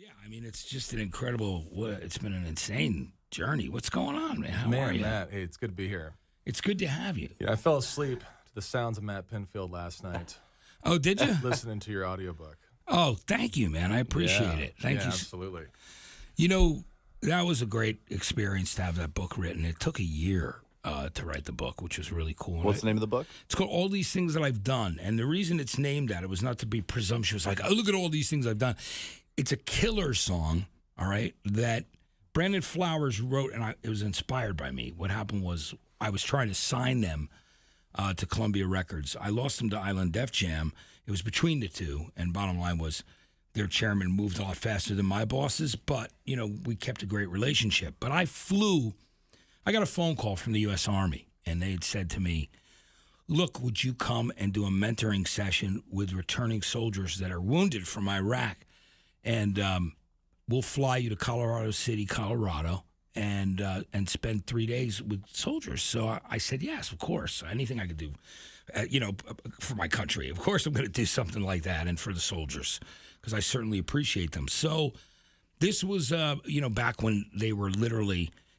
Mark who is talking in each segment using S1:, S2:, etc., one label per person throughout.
S1: Yeah, I mean, it's just an incredible. It's been an insane journey. What's going on, man? How are you?
S2: Matt, hey, it's good to be here.
S1: It's good to have you.
S2: Yeah, I fell asleep to the sounds of Matt Pinfield last night.
S1: Oh, did you?
S2: Listening to your audiobook.
S1: Oh, thank you, man. I appreciate it. Thank you.
S2: Absolutely.
S1: You know, that was a great experience to have that book written. It took a year to write the book, which was really cool.
S3: What's the name of the book?
S1: It's called All These Things That I've Done. And the reason it's named that, it was not to be presumptuous, like, oh, look at all these things I've done. It's a killer song, all right, that Brandon Flowers wrote, and it was inspired by me. What happened was I was trying to sign them to Columbia Records. I lost them to Island Def Jam. It was between the two, and bottom line was their chairman moved a lot faster than my bosses, but, you know, we kept a great relationship. But I got a phone call from the U.S. Army, and they had said to me, look, would you come and do a mentoring session with returning soldiers that are wounded from Iraq? And we'll fly you to Colorado City, Colorado, and spend 3 days with soldiers. So I said, yes, of course. Anything I could do, for my country. Of course I'm going to do something like that, and for the soldiers, because I certainly appreciate them. So this was, back when they were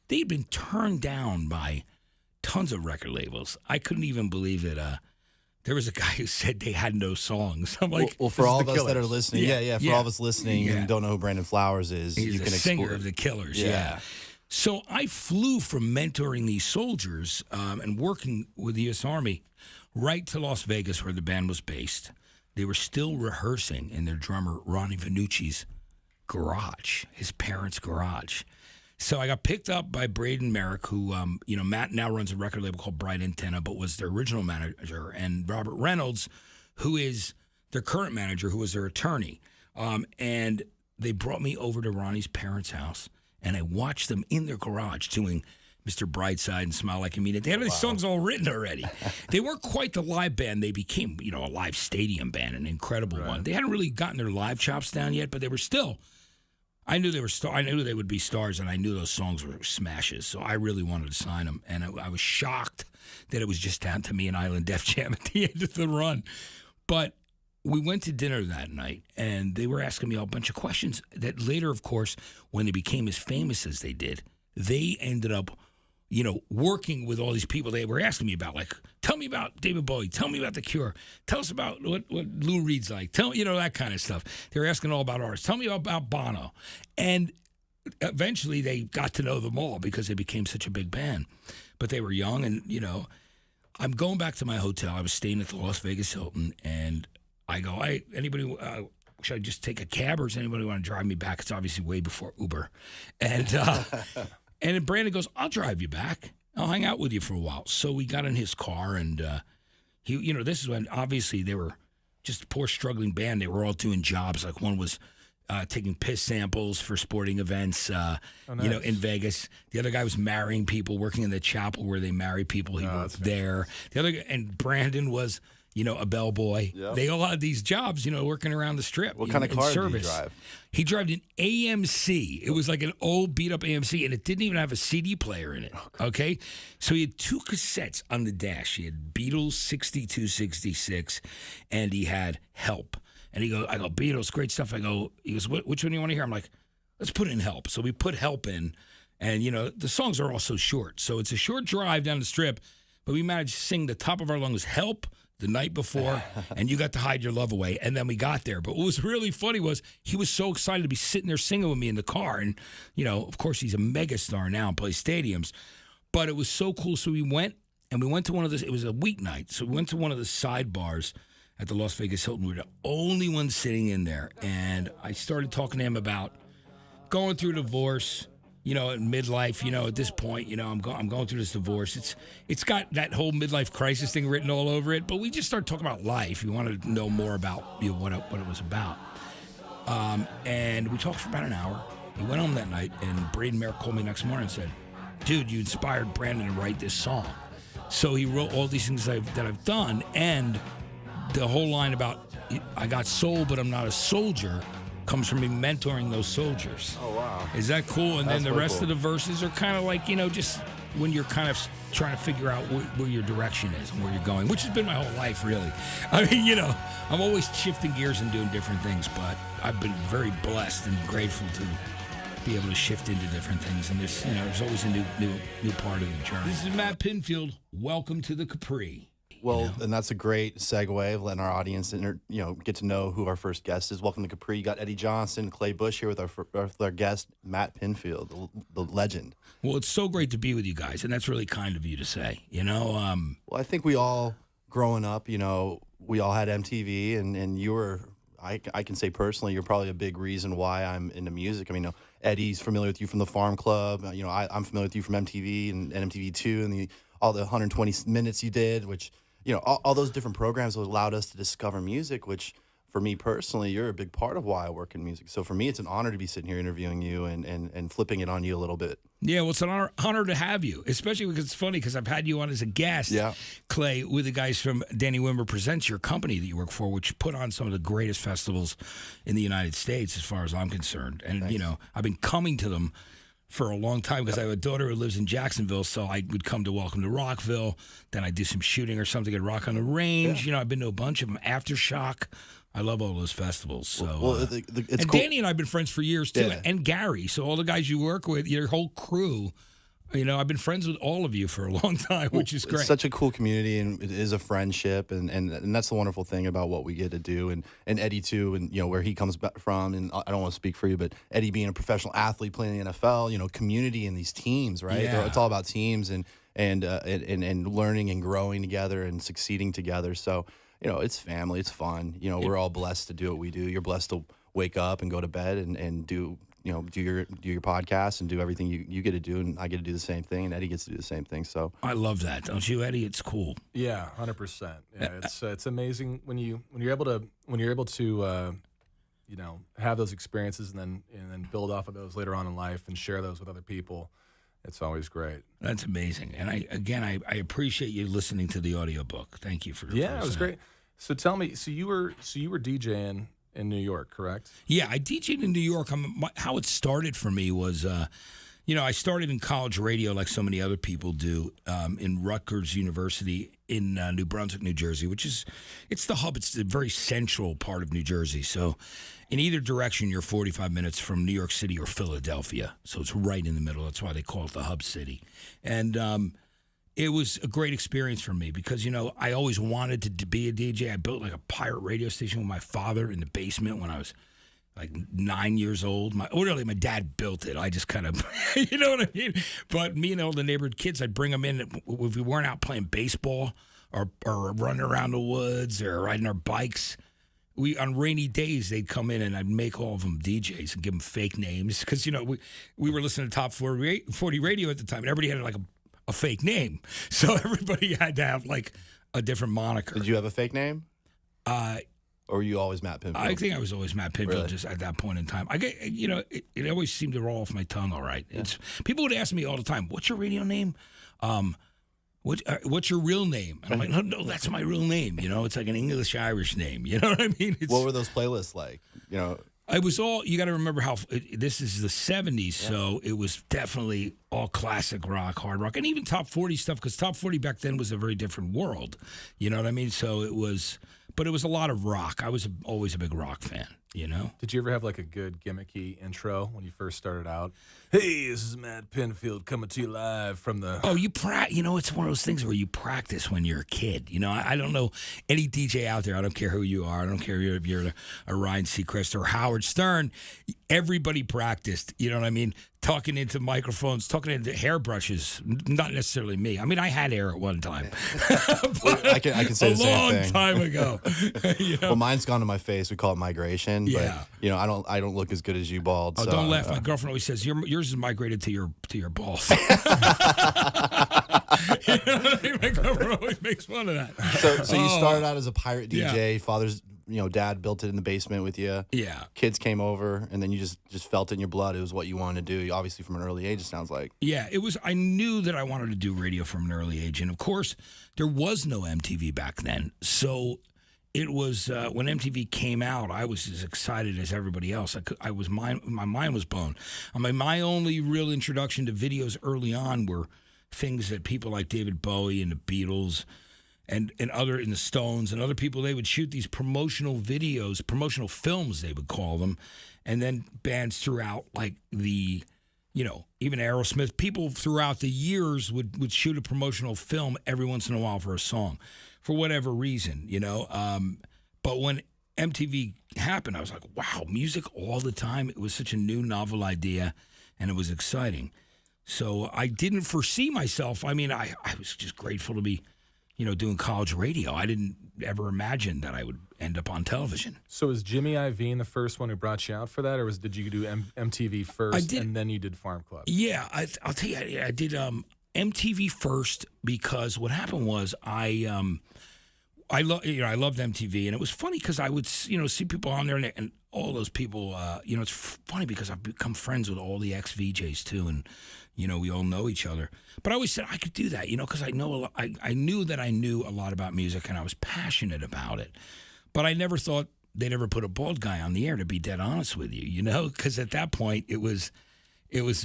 S1: they'd been turned down by tons of record labels. I couldn't even believe it. There was a guy who said they had no songs. I'm like,
S3: well, for all of us that are listening, for all of us listening and don't know who Brandon Flowers is,
S1: he's
S3: you can
S1: singer of the Killers. Yeah. So I flew from mentoring these soldiers and working with the U.S. Army right to Las Vegas, where the band was based. They were still rehearsing in their drummer Ronnie Vannucci's garage, his parents' garage. So I got picked up by Braden Merrick, who, Matt now runs a record label called Bright Antenna, but was their original manager, and Robert Reynolds, who is their current manager, who was their attorney. And they brought me over to Ronnie's parents' house, and I watched them in their garage doing Mr. Brightside and Smile Like You Mean It. They had these songs all written already. They weren't quite the live band. They became, a live stadium band, an incredible one. They hadn't really gotten their live chops down yet, but they were still... I knew they would be stars, and I knew those songs were smashes. So I really wanted to sign them, and I was shocked that it was just down to me and Island Def Jam at the end of the run. But we went to dinner that night, and they were asking me a bunch of questions that later, of course, when they became as famous as they did, they ended up, working with all these people they were asking me about, like, tell me about David Bowie, tell me about The Cure, tell us about what Lou Reed's like, that kind of stuff. They were asking all about artists. Tell me about Bono. And eventually they got to know them all because they became such a big band. But they were young, and, I'm going back to my hotel. I was staying at the Las Vegas Hilton, and I go, anybody... should I just take a cab, or does anybody want to drive me back? It's obviously way before Uber. And and then Brandon goes, I'll drive you back. I'll hang out with you for a while. So we got in his car, and he, this is when obviously they were just a poor, struggling band. They were all doing jobs. Like one was taking piss samples for sporting events, nice. In Vegas. The other guy was marrying people, working in the chapel where they marry people. He worked there. The other guy, and Brandon was, a bellboy. Yep. They all had these jobs, working around the strip.
S3: What kind of car did he drive?
S1: He drove an AMC. It was like an old beat-up AMC, and it didn't even have a CD player in it, okay? So he had two cassettes on the dash. He had Beatles 62, 66, and he had Help. And I go, Beatles, great stuff. He goes, which one do you want to hear? I'm like, let's put in Help. So we put Help in, and, the songs are all so short. So it's a short drive down the strip, but we managed to sing the top of our lungs, Help, the night before, and You Got to Hide Your Love Away, and then we got there. But what was really funny was he was so excited to be sitting there singing with me in the car, and, of course, he's a megastar now and plays stadiums, but it was so cool. So we went to one of the, it was a weeknight, so we went to one of the side bars at the Las Vegas Hilton. We were the only ones sitting in there, and I started talking to him about going through divorce, in midlife, at this point, I'm going through this divorce. It's got that whole midlife crisis thing written all over it, but we just started talking about life. We wanted to know more about what it was about. And we talked for about an hour. He went home that night, and Braden Merrick called me next morning and said, dude, you inspired Brandon to write this song. So he wrote all these things that I've done, and the whole line about I got soul, but I'm not a soldier comes from me mentoring those soldiers.
S3: Oh, wow.
S1: Is that cool? And
S3: That's
S1: then the rest
S3: cool.
S1: of the verses are kind of like, just when you're kind of trying to figure out where your direction is and where you're going, which has been my whole life, really. I mean, you know, I'm always shifting gears and doing different things, but I've been very blessed and grateful to be able to shift into different things. And there's always a new part of the journey. This is Matt Pinfield. Welcome to the Capri.
S3: Well, and that's a great segue of letting our audience, get to know who our first guest is. Welcome to Capri. You got Eddie Johnson, Clay Bush here with our guest, Matt Pinfield, the legend.
S1: Well, it's so great to be with you guys, and that's really kind of you to say, you know.
S3: Well, I think we all, growing up, we all had MTV, and you were, I can say personally, you're probably a big reason why I'm into music. I mean, Eddie's familiar with you from the Farm Club. I'm familiar with you from MTV and MTV2 and all the 120 minutes you did, which... all those different programs allowed us to discover music, which for me personally, you're a big part of why I work in music. So for me, it's an honor to be sitting here interviewing you and flipping it on you a little bit.
S1: Yeah, well, it's an honor to have you, especially because it's funny because I've had you on as a guest, Clay, with the guys from Danny Wimmer Presents, your company that you work for, which put on some of the greatest festivals in the United States as far as I'm concerned. And,
S3: Thanks.
S1: I've been coming to them for a long time because I have a daughter who lives in Jacksonville, so I would come to Welcome to Rockville. Then I do some shooting or something at Rock on the Range. I've been to a bunch of them. Aftershock. I love all those festivals. So,
S3: it's
S1: and
S3: cool.
S1: Danny and I have been friends for years too, and Gary. So all the guys you work with, your whole crew. I've been friends with all of you for a long time, which is great.
S3: It's such a cool community, and it is a friendship, and that's the wonderful thing about what we get to do. And Eddie too, and where he comes back from. And I don't want to speak for you, but Eddie being a professional athlete playing in the NFL, community and these teams, right?
S1: Yeah.
S3: It's all about teams and learning and growing together and succeeding together. So it's family, it's fun. We're all blessed to do what we do. You're blessed to wake up and go to bed and do your podcast and do everything you get to do, and I get to do the same thing, and Eddie gets to do the same thing. So
S1: I love that, don't you, Eddie? It's cool.
S2: Yeah, 100%. Yeah, it's amazing when you're able to have those experiences and then build off of those later on in life and share those with other people. It's always great.
S1: That's amazing, and I appreciate you listening to the audiobook. Thank you for
S2: it was great. So tell me, so you were DJing in New York, correct?
S1: Yeah, I DJ'd in New York. How it started for me was, I started in college radio like so many other people do in Rutgers University in New Brunswick, New Jersey, it's the hub. It's the very central part of New Jersey. So in either direction, you're 45 minutes from New York City or Philadelphia. So it's right in the middle. That's why they call it the hub city. And it was a great experience for me because, I always wanted to be a DJ. I built like a pirate radio station with my father in the basement when I was like 9 years old. My dad built it. I just kind of, you know what I mean? But me and all the neighborhood kids, I'd bring them in if we weren't out playing baseball or running around the woods or riding our bikes. On rainy days, they'd come in and I'd make all of them DJs and give them fake names because, we were listening to Top 40 radio at the time, and everybody had like a fake name. So everybody had to have like a different moniker.
S3: Did you have a fake name? Or were you always Matt Pinfield?
S1: I think I was always Matt Pinfield,
S3: Really?
S1: just at that point in time. I get, it always seemed to roll off my tongue all right. Yeah. People would ask me all the time, "What's your radio name? What's your real name?" And I'm like, no, that's my real name. It's like an English-Irish name. You know what I mean?
S3: What were those playlists like?
S1: It was all, you got to remember how, this is the 70s, so it was definitely all classic rock, hard rock, and even top 40 stuff, because top 40 back then was a very different world. You know what I mean? So it was a lot of rock. I was always a big rock fan,
S2: Did you ever have like a good gimmicky intro when you first started out? Hey, this is Matt Pinfield coming to you live from the...
S1: Oh, it's one of those things where you practice when you're a kid. I don't know any DJ out there. I don't care who you are. I don't care if you're a Ryan Seacrest or Howard Stern. Everybody practiced, you know what I mean? Talking into microphones, talking into hairbrushes. Not necessarily me. I mean, I had hair at one time.
S3: I can say the same thing.
S1: A long time ago.
S3: Well, mine's gone to my face. We call it migration.
S1: Yeah.
S3: But, I don't look as good as you, bald.
S1: Oh,
S3: so,
S1: don't laugh. My girlfriend always says, yours is migrated to your balls. My girlfriend always makes fun of that.
S3: So you started out as a pirate DJ. Father's, dad built it in the basement with you.
S1: Yeah.
S3: Kids came over, and then you just felt it in your blood. It was what you wanted to do. Obviously, from an early age, it sounds like.
S1: Yeah, it was. I knew that I wanted to do radio from an early age, and of course, there was no MTV back then. So it was when MTV came out, I was as excited as everybody else. My mind was blown. I mean, my only real introduction to videos early on were things that people like David Bowie and the Beatles and other in the Stones and other people, they would shoot these promotional videos, promotional films, they would call them, and then bands throughout, like even Aerosmith, people throughout the years would shoot a promotional film every once in a while for a song, for whatever reason, But when MTV happened, I was like, wow, music all the time. It was such a new, novel idea, and it was exciting. So I didn't foresee myself. I mean, I was just grateful to be doing college radio. I didn't ever imagine that I would end up on television.
S2: So was Jimmy Iovine the first one who brought you out for that, or did you do MTV first and then you did Farm Club?
S1: Yeah, I'll tell you, I did MTV first because what happened was I loved MTV, and it was funny because I would see people on there and all those people. It's funny because I've become friends with all the ex-VJs too, and we all know each other. But I always said I could do that, because I knew that I knew a lot about music and I was passionate about it. But I never thought they'd ever put a bald guy on the air, to be dead honest with you, because at that point it was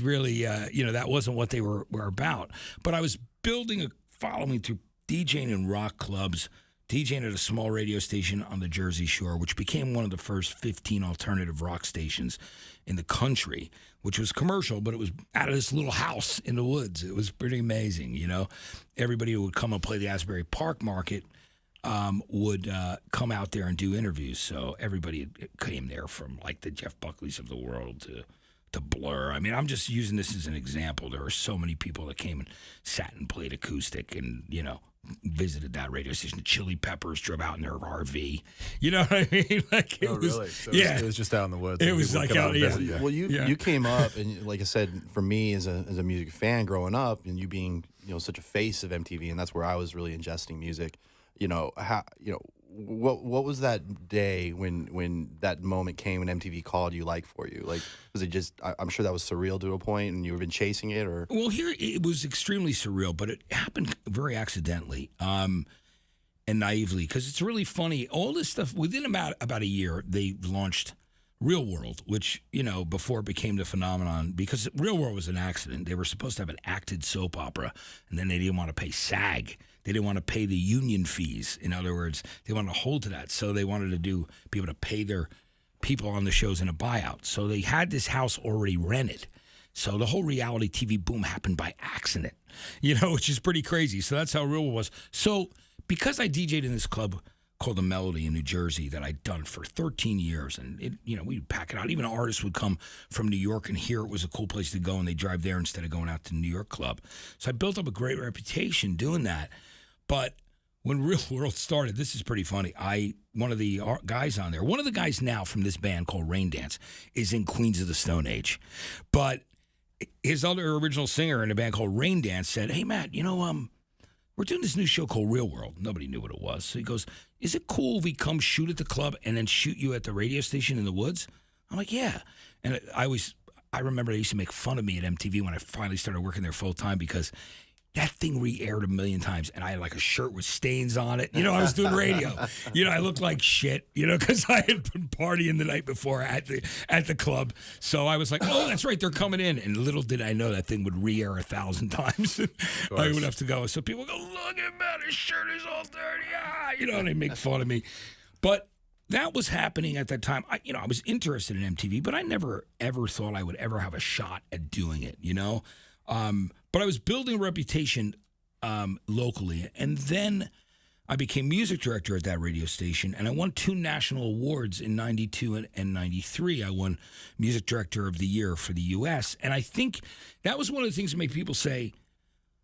S1: really, that wasn't what they were about. But I was building a following through DJing in rock clubs, DJing at a small radio station on the Jersey Shore, which became one of the first 15 alternative rock stations in the country, which was commercial, but it was out of this little house in the woods. It was pretty amazing, Everybody who would come and play the Asbury Park Market would come out there and do interviews. So everybody came there, from like the Jeff Buckleys of the world to Blur. I mean, I'm just using this as an example. There were so many people that came and sat and played acoustic and, visited that radio station. The Chili Peppers drove out in their RV. You know what I mean? Like
S2: really? So
S1: yeah.
S2: It was just out in the woods.
S1: It was like out, yeah.
S3: Well, you came up, and like I said, for me as a music fan growing up, and you being such a face of MTV, and that's where I was really ingesting music. What was that day when that moment came when MTV called you for you? Like, was it just, I'm sure that was surreal to a point and you've been chasing it, or?
S1: Well, here it was extremely surreal, but it happened very accidentally and naively, because it's really funny. All this stuff, within about a year, they launched Real World, which, before it became the phenomenon, because Real World was an accident. They were supposed to have an acted soap opera, and then they didn't want to pay SAG. They didn't want to pay the union fees. In other words, they wanted to hold to that. So they wanted to be able to pay their people on the shows in a buyout. So they had this house already rented. So the whole reality TV boom happened by accident, which is pretty crazy. So that's how Real World was. So because I DJ'd in this club called The Melody in New Jersey that I'd done for 13 years, and we'd pack it out. Even artists would come from New York and hear it was a cool place to go, and they'd drive there instead of going out to the New York club. So I built up a great reputation doing that. But when Real World started, this is pretty funny. One of the guys on there, one of the guys now from this band called Rain Dance, is in Queens of the Stone Age. But his other original singer in a band called Rain Dance said, "Hey, Matt, we're doing this new show called Real World." Nobody knew what it was. So he goes, "Is it cool if we come shoot at the club and then shoot you at the radio station in the woods?" I'm like, "Yeah." And I remember they used to make fun of me at MTV when I finally started working there full time, because that thing re-aired 1 million times, and I had like a shirt with stains on it. I was doing radio. I looked like shit, because I had been partying the night before at the club. So I was like, oh, that's right, they're coming in. And little did I know that thing would re-air 1,000 times. I would have to go. So people go, "Look at Matt, his shirt is all dirty." And they make fun of me. But that was happening at that time. I was interested in MTV, but I never, ever thought I would ever have a shot at doing it, But I was building a reputation locally, and then I became music director at that radio station, and I won 2 national awards in 92 and 93. I won Music Director of the Year for the U.S., and I think that was one of the things that made people say,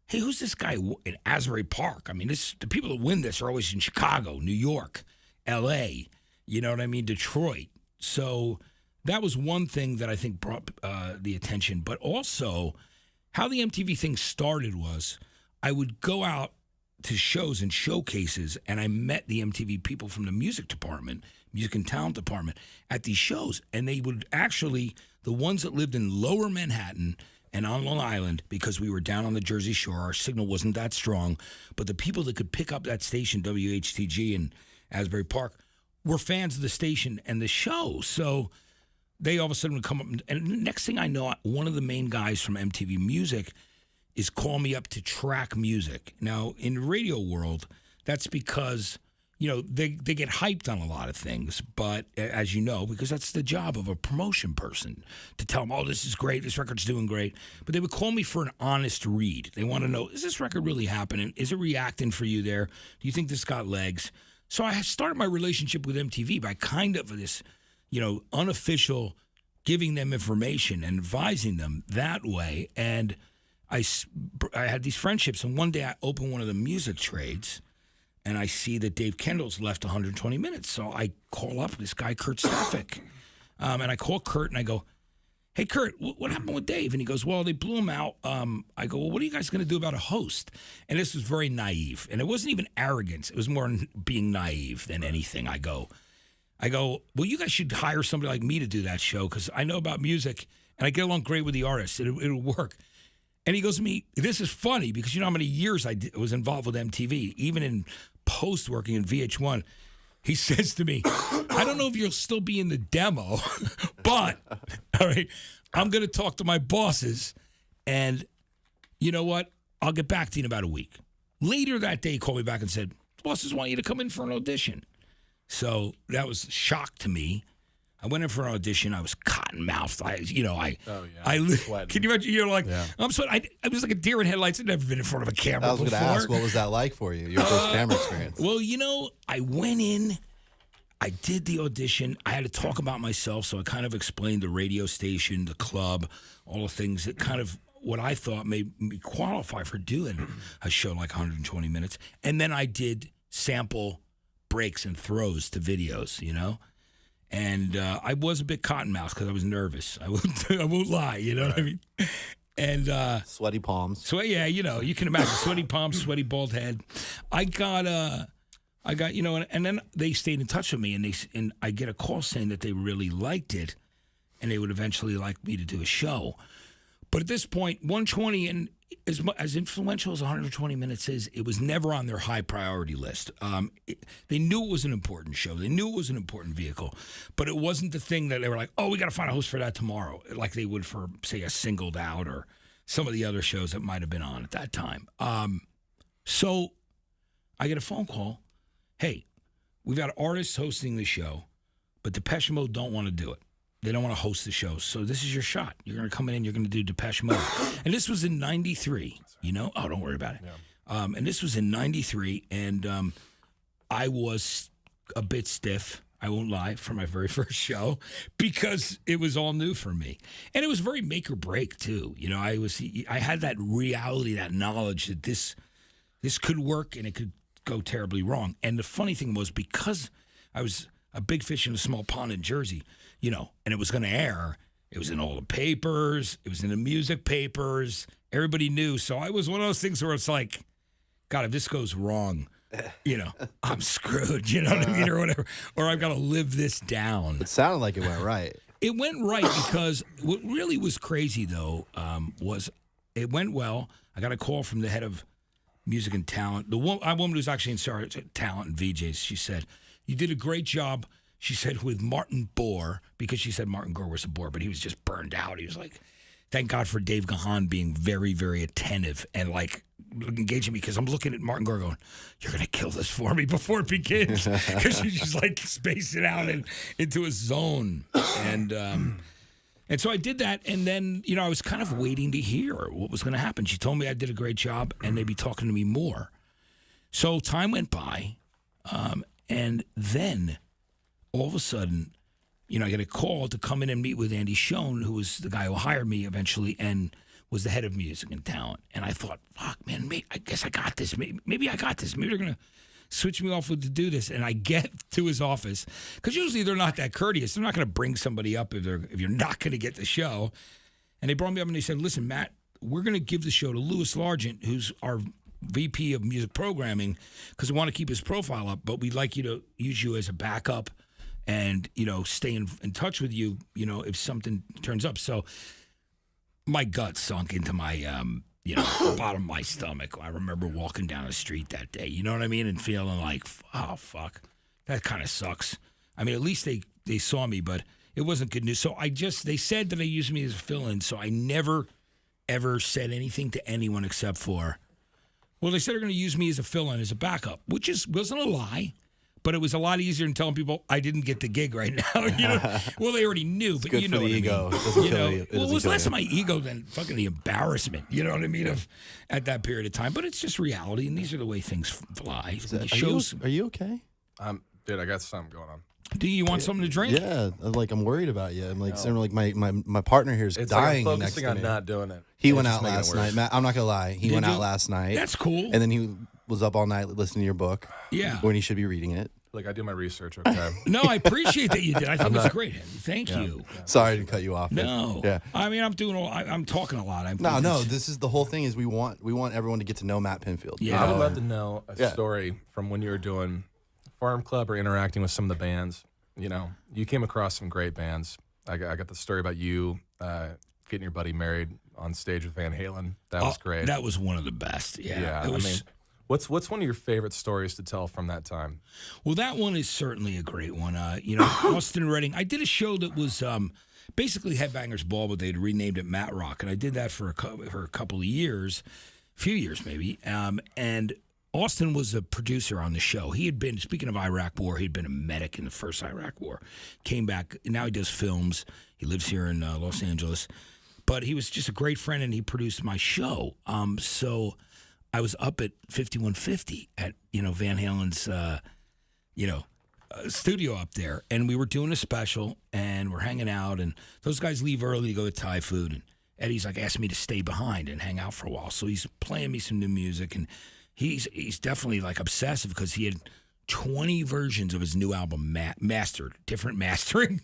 S1: "Hey, who's this guy in Asbury Park?" I mean, the people that win this are always in Chicago, New York, L.A., Detroit. So that was one thing that I think brought the attention, but also how the MTV thing started was I would go out to shows and showcases, and I met the MTV people from the music department, music and talent department, at these shows. And they would actually, the ones that lived in lower Manhattan and on Long Island, because we were down on the Jersey Shore, our signal wasn't that strong, but the people that could pick up that station, WHTG in Asbury Park, were fans of the station and the show. So they all of a sudden would come up, and next thing I know, one of the main guys from MTV Music is call me up to track music. Now, in the radio world, that's because, they get hyped on a lot of things. But as you know, because that's the job of a promotion person, to tell them, oh, this is great, this record's doing great. But they would call me for an honest read. They want to know, is this record really happening? Is it reacting for you there? Do you think this got legs? So I started my relationship with MTV by kind of this, unofficial giving them information and advising them that way. And I had these friendships, and one day I opened one of the music trades, and I see that Dave Kendall's left 120 minutes. So I call up this guy, Kurt Staffick, and I call Kurt, and I go, hey, Kurt, what happened with Dave? And he goes, well, they blew him out. I go, well, what are you guys going to do about a host? And this was very naive, and it wasn't even arrogance. It was more being naive than anything. I go, well, you guys should hire somebody like me to do that show because I know about music, and I get along great with the artists. It'll work. And he goes to me, this is funny because you know how many years I was involved with MTV, even in post working in VH1. He says to me, I don't know if you'll still be in the demo, but, all right, I'm going to talk to my bosses, and you know what? I'll get back to you in about a week. Later that day, he called me back and said, bosses want you to come in for an audition. So that was a shock to me. I went in for an audition. I was cotton-mouthed. Can you imagine? I'm sweating. I was like a deer in headlights. I'd never been in front of a camera
S3: I was going to ask, what was that like for you, your first camera experience?
S1: Well, I went in. I did the audition. I had to talk about myself, so I kind of explained the radio station, the club, all the things that kind of what I thought made me qualify for doing a show like 120 minutes. And then I did sample breaks and throws to videos, And I was a bit cottonmouthed because I was nervous. I won't lie, you know what I mean? And
S3: sweaty palms.
S1: So yeah, you can imagine sweaty palms, sweaty bald head. I got and then they stayed in touch with me, and I get a call saying that they really liked it, and they would eventually like me to do a show. But at this point, 120 and as influential as 120 minutes is, it was never on their high priority list. They knew it was an important show. They knew it was an important vehicle, but it wasn't the thing that they were like, oh, we got to find a host for that tomorrow, like they would for, say, a Singled Out or some of the other shows that might have been on at that time. So I get a phone call. Hey, we've got artists hosting the show, but Depeche Mode don't want to do it. They don't want to host the show. So this is your shot. You're going to come in and you're going to do Depeche Mode. And this was in 93, Oh, don't worry about it. Yeah. And this was in 93, and I was a bit stiff, I won't lie, for my very first show because it was all new for me. And it was very make or break, too. I had that reality, that knowledge that this could work and it could go terribly wrong. And the funny thing was, because I was a big fish in a small pond in Jersey, and it was going to air. It was in all the papers. It was in the music papers. Everybody knew. So I was one of those things where it's like, God, if this goes wrong, I'm screwed, you know what I mean, or whatever. Or I've got to live this down.
S3: It sounded like it went right.
S1: It went right because what really was crazy, though, was it went well. I got a call from the head of music and talent. The woman who's actually in charge of talent and VJs, she said, you did a great job. She said with Martin Gore, because she said Martin Gore was a bore, but he was just burned out. He was like, thank God for Dave Gahan being very, very attentive and like engaging me, because I'm looking at Martin Gore going, you're going to kill this for me before it begins, because you just like space it out and into a zone. And so I did that, and then, I was kind of waiting to hear what was going to happen. She told me I did a great job, and they'd be talking to me more. So time went by, and then all of a sudden, I get a call to come in and meet with Andy Schoen, who was the guy who hired me eventually and was the head of music and talent. And I thought, fuck, man, I guess I got this. Maybe I got this. Maybe they're going to switch me off to do this. And I get to his office, because usually they're not that courteous. They're not going to bring somebody up if you're not going to get the show. And they brought me up and they said, listen, Matt, we're going to give the show to Louis Largent, who's our VP of music programming, because we want to keep his profile up, but we'd like you to use you as a backup and, stay in touch with you, if something turns up. So my gut sunk into my, bottom of my stomach. I remember walking down the street that day, you know what I mean? And feeling like, oh, fuck, that kind of sucks. I mean, at least they saw me, but it wasn't good news. So they said that they used me as a fill-in, so I never ever said anything to anyone except for, well, they said they're going to use me as a fill-in, as a backup, which wasn't a lie. But it was a lot easier than telling people I didn't get the gig right now. Well, they already knew, but
S3: Good
S1: you know
S3: for the
S1: what
S3: ego.
S1: I mean.
S3: It doesn't kill you.
S1: Well, it was less of my ego than fucking the embarrassment. You know what I mean? Of at that period of time. But it's just reality, and these are the way things fly.
S3: Are you okay?
S2: Dude, I got something going on.
S1: Do you want something to drink?
S3: Yeah, like I'm worried about you. I'm like, my partner here is
S2: It's
S3: dying
S2: like I'm
S3: next
S2: focusing
S3: to
S2: on
S3: me.
S2: not doing it.
S3: He
S2: It's
S3: went
S2: just
S3: out
S2: making it
S3: last
S2: worse.
S3: night. Matt, I'm not gonna lie. He went out last night.
S1: That's cool.
S3: And then he was up all night listening to your book.
S1: Yeah.
S3: When he should be reading it.
S2: Like I do my research. Okay.
S1: No, I appreciate that you did. I think it's great. Thank you.
S3: Sorry to cut you off.
S1: No.
S3: Yeah.
S1: I mean, I'm talking a lot.
S3: No. This is the whole thing. Is we want everyone to get to know Matt Pinfield.
S1: Yeah.
S2: I would love to know a story from when you were doing Farm Club or interacting with some of the bands. You know, you came across some great bands. I got the story about you getting your buddy married on stage with Van Halen. That was great.
S1: That was one of the best. Yeah. It was,
S2: I mean, what's one of your favorite stories to tell from that time?
S1: Well, that one is certainly a great one. Austin Redding. I did a show that was basically Headbangers Ball, but they'd renamed it Matt Rock, and I did that for a couple of years, a few years maybe. And Austin was a producer on the show. He had been, speaking of Iraq War, he'd been a medic in the first Iraq War. Came back. Now he does films. He lives here in Los Angeles. But he was just a great friend, and he produced my show. So I was up at 5150 at Van Halen's studio up there, and we were doing a special, and we're hanging out, and those guys leave early to go to Thai food, and Eddie's like asked me to stay behind and hang out for a while. So he's playing me some new music, and he's definitely like obsessive because he had 20 versions of his new album mastered, different mastering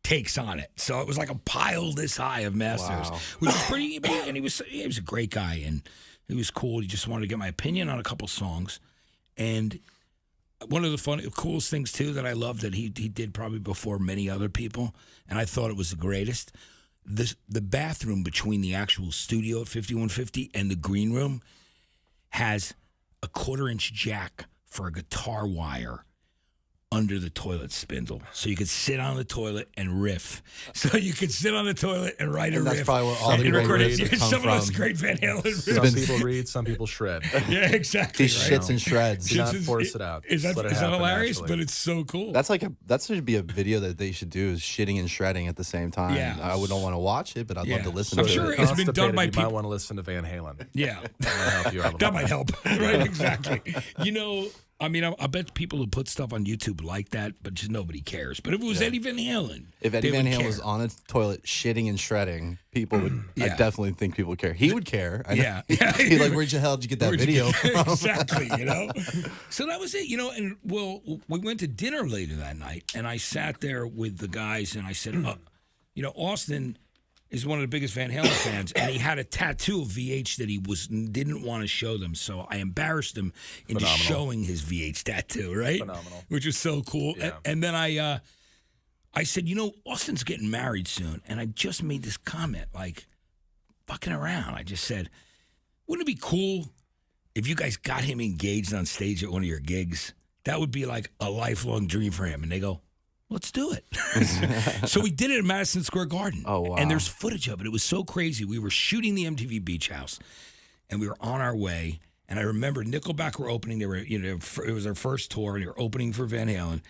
S1: takes on it. So it was like a pile this high of masters, which was pretty. And he was a great guy, and he was cool. He just wanted to get my opinion on a couple songs. And one of the coolest things too that I love that he did probably before many other people, and I thought it was the greatest. The bathroom between the actual studio at 5150 and the green room has a 1/4-inch jack for a guitar wire under the toilet spindle. So you could sit on the toilet and riff. So you could sit on the toilet and write a riff.
S3: That's probably where all the great riffs come
S1: some
S3: from.
S1: of those great Van Halen riffs.
S2: Some people read, some people shred.
S1: Yeah, exactly.
S3: He shits and shreds.
S2: Do not force it out.
S1: Is that
S2: Just let it happen
S1: hilarious?
S2: naturally.
S1: But it's so cool.
S3: That should be a video that they should do, is shitting and shredding at the same time.
S1: Yeah.
S3: I wouldn't want to watch it, but I'd love to listen
S1: I'm
S3: to
S1: sure
S3: it.
S1: it's been done by
S2: You
S1: people.
S2: might want to listen to Van Halen.
S1: Yeah.
S2: That might help you out a little
S1: That
S2: bit.
S1: might help. Right, exactly. I mean, I bet people who put stuff on YouTube like that, but just nobody cares. But if it was Eddie Van Halen,
S3: If Eddie
S1: they
S3: Van
S1: would
S3: Halen
S1: care.
S3: was on a toilet shitting and shredding, people would. I
S1: Yeah.
S3: definitely think people would care. He would care. I know.
S1: Yeah.
S3: He'd like, where'd the hell did you get that
S1: Where'd you
S3: video
S1: get-
S3: from?
S1: Exactly, So that was it, and we went to dinner later that night, and I sat there with the guys, and I said, Austin is one of the biggest Van Halen fans, and he had a tattoo of VH that he didn't want to show them, so I embarrassed him into showing his VH tattoo, right?
S2: Phenomenal.
S1: Which was so cool.
S2: Yeah.
S1: And then I said, Austin's getting married soon, and I just made this comment, like, fucking around. I just said, wouldn't it be cool if you guys got him engaged on stage at one of your gigs? That would be like a lifelong dream for him. And they go, let's do it. So we did it at Madison Square Garden.
S3: Oh, wow.
S1: And there's footage of it. It was so crazy. We were shooting the MTV Beach House, and we were on our way. And I remember Nickelback were opening. They were, it was their first tour, and they were opening for Van Halen.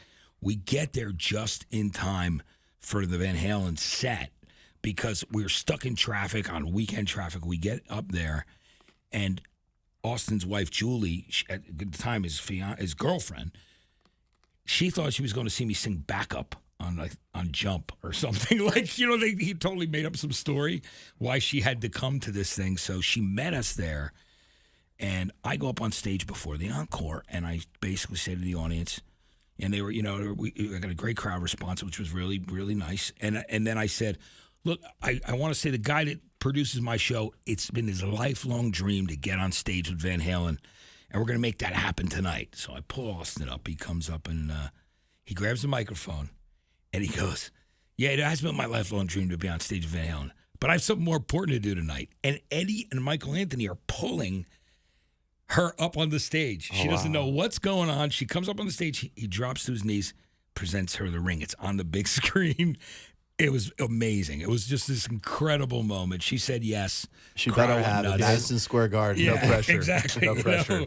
S1: We get there just in time for the Van Halen set because we were stuck in traffic, on weekend traffic. We get up there, and Austin's wife, Julie, at the time his girlfriend, she thought she was going to see me sing backup on Jump or something. He totally made up some story why she had to come to this thing. So she met us there, and I go up on stage before the encore, and I basically say to the audience, and they were, I got a great crowd response, which was really, really nice. And then I said, look, I want to say the guy that produces my show, it's been his lifelong dream to get on stage with Van Halen, and we're going to make that happen tonight. So I pull Austin up. He comes up, and he grabs the microphone, and he goes, yeah, it has been my lifelong dream to be on stage with Van Halen, but I have something more important to do tonight. And Eddie and Michael Anthony are pulling her up on the stage. She doesn't know what's going on. She comes up on the stage. He drops to his knees, presents her the ring. It's on the big screen. It was amazing. It was just this incredible moment. She said yes.
S3: She
S1: Cried
S3: better have it.
S1: nuts.
S3: Madison Square Garden.
S1: Yeah,
S2: No pressure.
S1: exactly.
S2: No
S1: you
S2: pressure.
S1: know.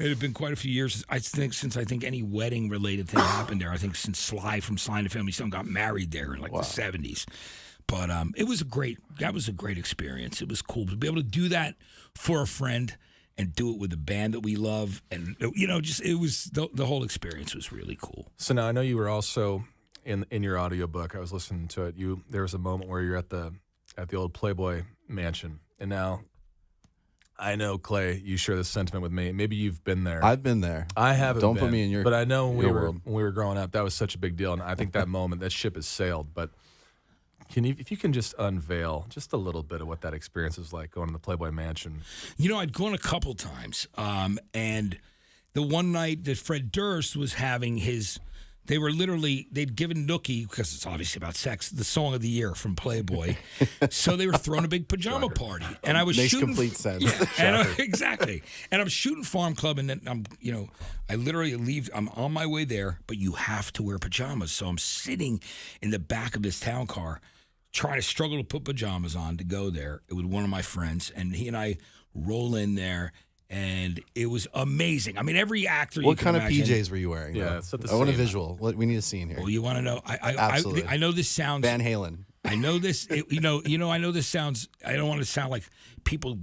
S1: It had been quite a few years, I think, since any wedding-related thing happened there. I think since Sly from Sly and the Family Stone got married there in like the 70s. But that was a great experience. It was cool to be able to do that for a friend and do it with a band that we love. And, it was, the whole experience was really cool.
S2: So now I know you were also in your audiobook. I was listening to it. There was a moment where you're at the old Playboy mansion, and now I know, Clay, you share this sentiment with me. Maybe you've been there.
S3: I've been there.
S2: I haven't.
S3: Don't
S2: been,
S3: put me in your.
S2: But I know
S3: world.
S2: when we were growing up, that was such a big deal, and I think that moment, that ship has sailed. But if you can just unveil just a little bit of what that experience was like going to the Playboy Mansion.
S1: I'd gone a couple times, and the one night that Fred Durst was having they'd given Nookie, because it's obviously about sex, the song of the year from Playboy. So they were throwing a big pajama party. And I was
S3: Makes
S1: shooting.
S3: complete sense.
S1: Yeah, exactly. And I'm shooting Farm Club, and then I literally leave. I'm on my way there, but you have to wear pajamas. So I'm sitting in the back of this town car, trying to struggle to put pajamas on to go there. It was one of my friends, and he and I roll in there. And it was amazing. I mean, every actor.
S3: What kind of PJs were you wearing?
S2: Yeah,
S3: though?
S2: it's at the
S3: I want a
S2: same.
S3: visual. We need a scene here.
S1: Well, you want to know?
S3: Absolutely.
S1: I know this sounds.
S3: Van Halen.
S1: I know this. I know this sounds. I don't want to sound like people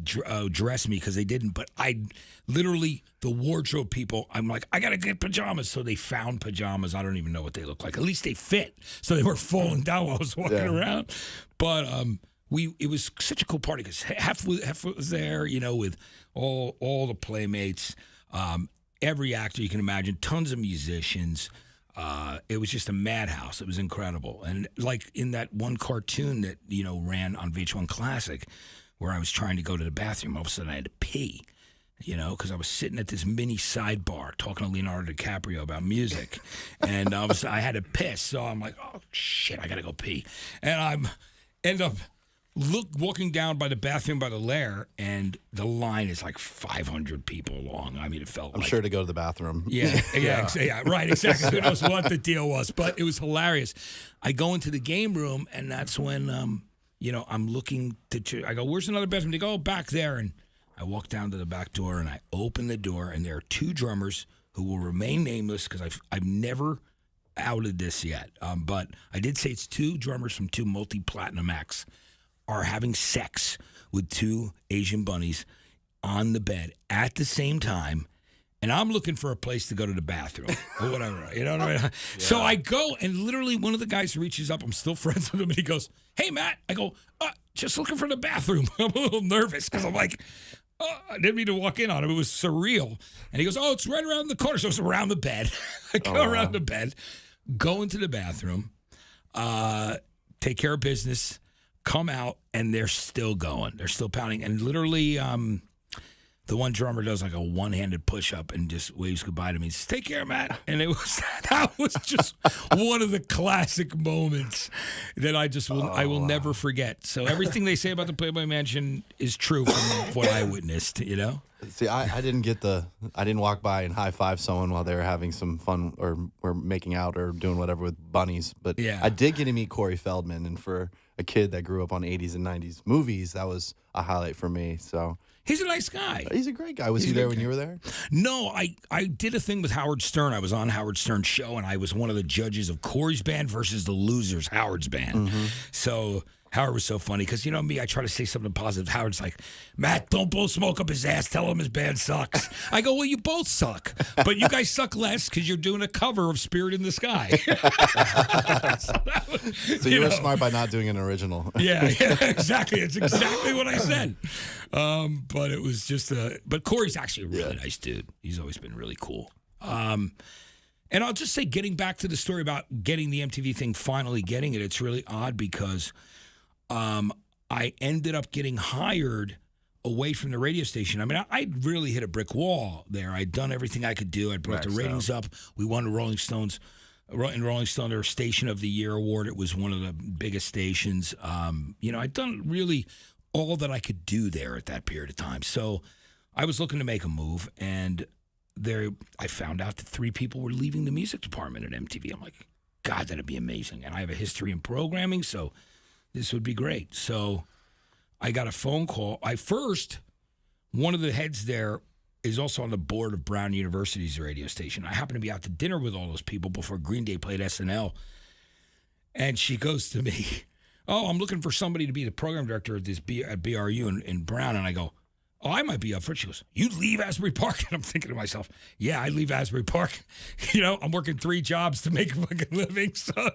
S1: dress me because they didn't. But I literally, the wardrobe people. I'm like, I gotta get pajamas. So they found pajamas. I don't even know what they look like. At least they fit. So they weren't falling down while I was walking around. But it was such a cool party because Hef was there, with all the playmates, every actor you can imagine, tons of musicians. It was just a madhouse. It was incredible. And like in that one cartoon that, ran on VH1 Classic where I was trying to go to the bathroom, all of a sudden I had to pee, because I was sitting at this mini sidebar talking to Leonardo DiCaprio about music. And all of a sudden I had to piss. So I'm like, oh, shit, I got to go pee. And end up walking down by the bathroom by the lair, and the line is like 500 people long. I mean, it felt
S3: I'm
S1: like,
S3: sure to go to the bathroom.
S1: Yeah, right, exactly. Who knows what the deal was, but it was hilarious. I go into the game room, and that's when, I'm looking I go, where's another bathroom? They go, back there, and I walk down to the back door, and I open the door, and there are two drummers who will remain nameless because I've never outed this yet, but I did say it's two drummers from two multi-platinum acts are having sex with two Asian bunnies on the bed at the same time, and I'm looking for a place to go to the bathroom or whatever. You know what I mean? Yeah. So I go, and literally one of the guys reaches up. I'm still friends with him, and he goes, "Hey, Matt." I go, "Just looking for the bathroom." I'm a little nervous because I'm like, I didn't mean to walk in on him. It was surreal. And he goes, "Oh, it's right around the corner." So it's around the bed. I go around the bed, go into the bathroom, take care of business, come out, and they're still going. They're still pounding. And literally, the one drummer does like a one-handed push-up and just waves goodbye to me. He says, "Take care, Matt." And that was just one of the classic moments that I will never forget. So everything they say about the Playboy Mansion is true from what I witnessed,
S3: See, I didn't walk by and high five someone while they were having some fun or making out or doing whatever with bunnies. But
S1: Yeah.
S3: I did get to meet Corey Feldman, and for a kid that grew up on 80s and 90s movies, that was a highlight for me. So
S1: He's a nice guy.
S3: he's a great guy. Was he there when you were there?
S1: No, I did a thing with Howard Stern. I was on Howard Stern's show, and I was one of the judges of Corey's band versus the Losers, Howard's band. So Howard was so funny because, me, I try to say something positive. Howard's like, "Matt, don't blow smoke up his ass. Tell him his band sucks." I go, "Well, you both suck, but you guys suck less because you're doing a cover of Spirit in the Sky."
S3: So you were smart by not doing an original.
S1: Yeah, exactly. It's exactly what I said. But it was just but Corey's actually a really nice dude. He's always been really cool. And I'll just say, getting back to the story about getting the MTV thing, finally getting it, it's really odd because I ended up getting hired away from the radio station. I mean, I really hit a brick wall there. I'd done everything I could do. I brought the ratings up. We won the Rolling Stones. In Rolling Stone, their Station of the Year award. It was one of the biggest stations. I'd done really all that I could do there at that period of time. So I was looking to make a move, and I found out that 3 people were leaving the music department at MTV. I'm like, God, that'd be amazing. And I have a history in programming, so this would be great. So I got a phone call. One of the heads there is also on the board of Brown University's radio station. I happened to be out to dinner with all those people before Green Day played SNL. And she goes to me, "Oh, I'm looking for somebody to be the program director at BRU in Brown." And I go, "Oh, I might be up for it." She goes, "You leave Asbury Park?" And I'm thinking to myself, yeah, I leave Asbury Park. I'm working 3 jobs to make a fucking living. So,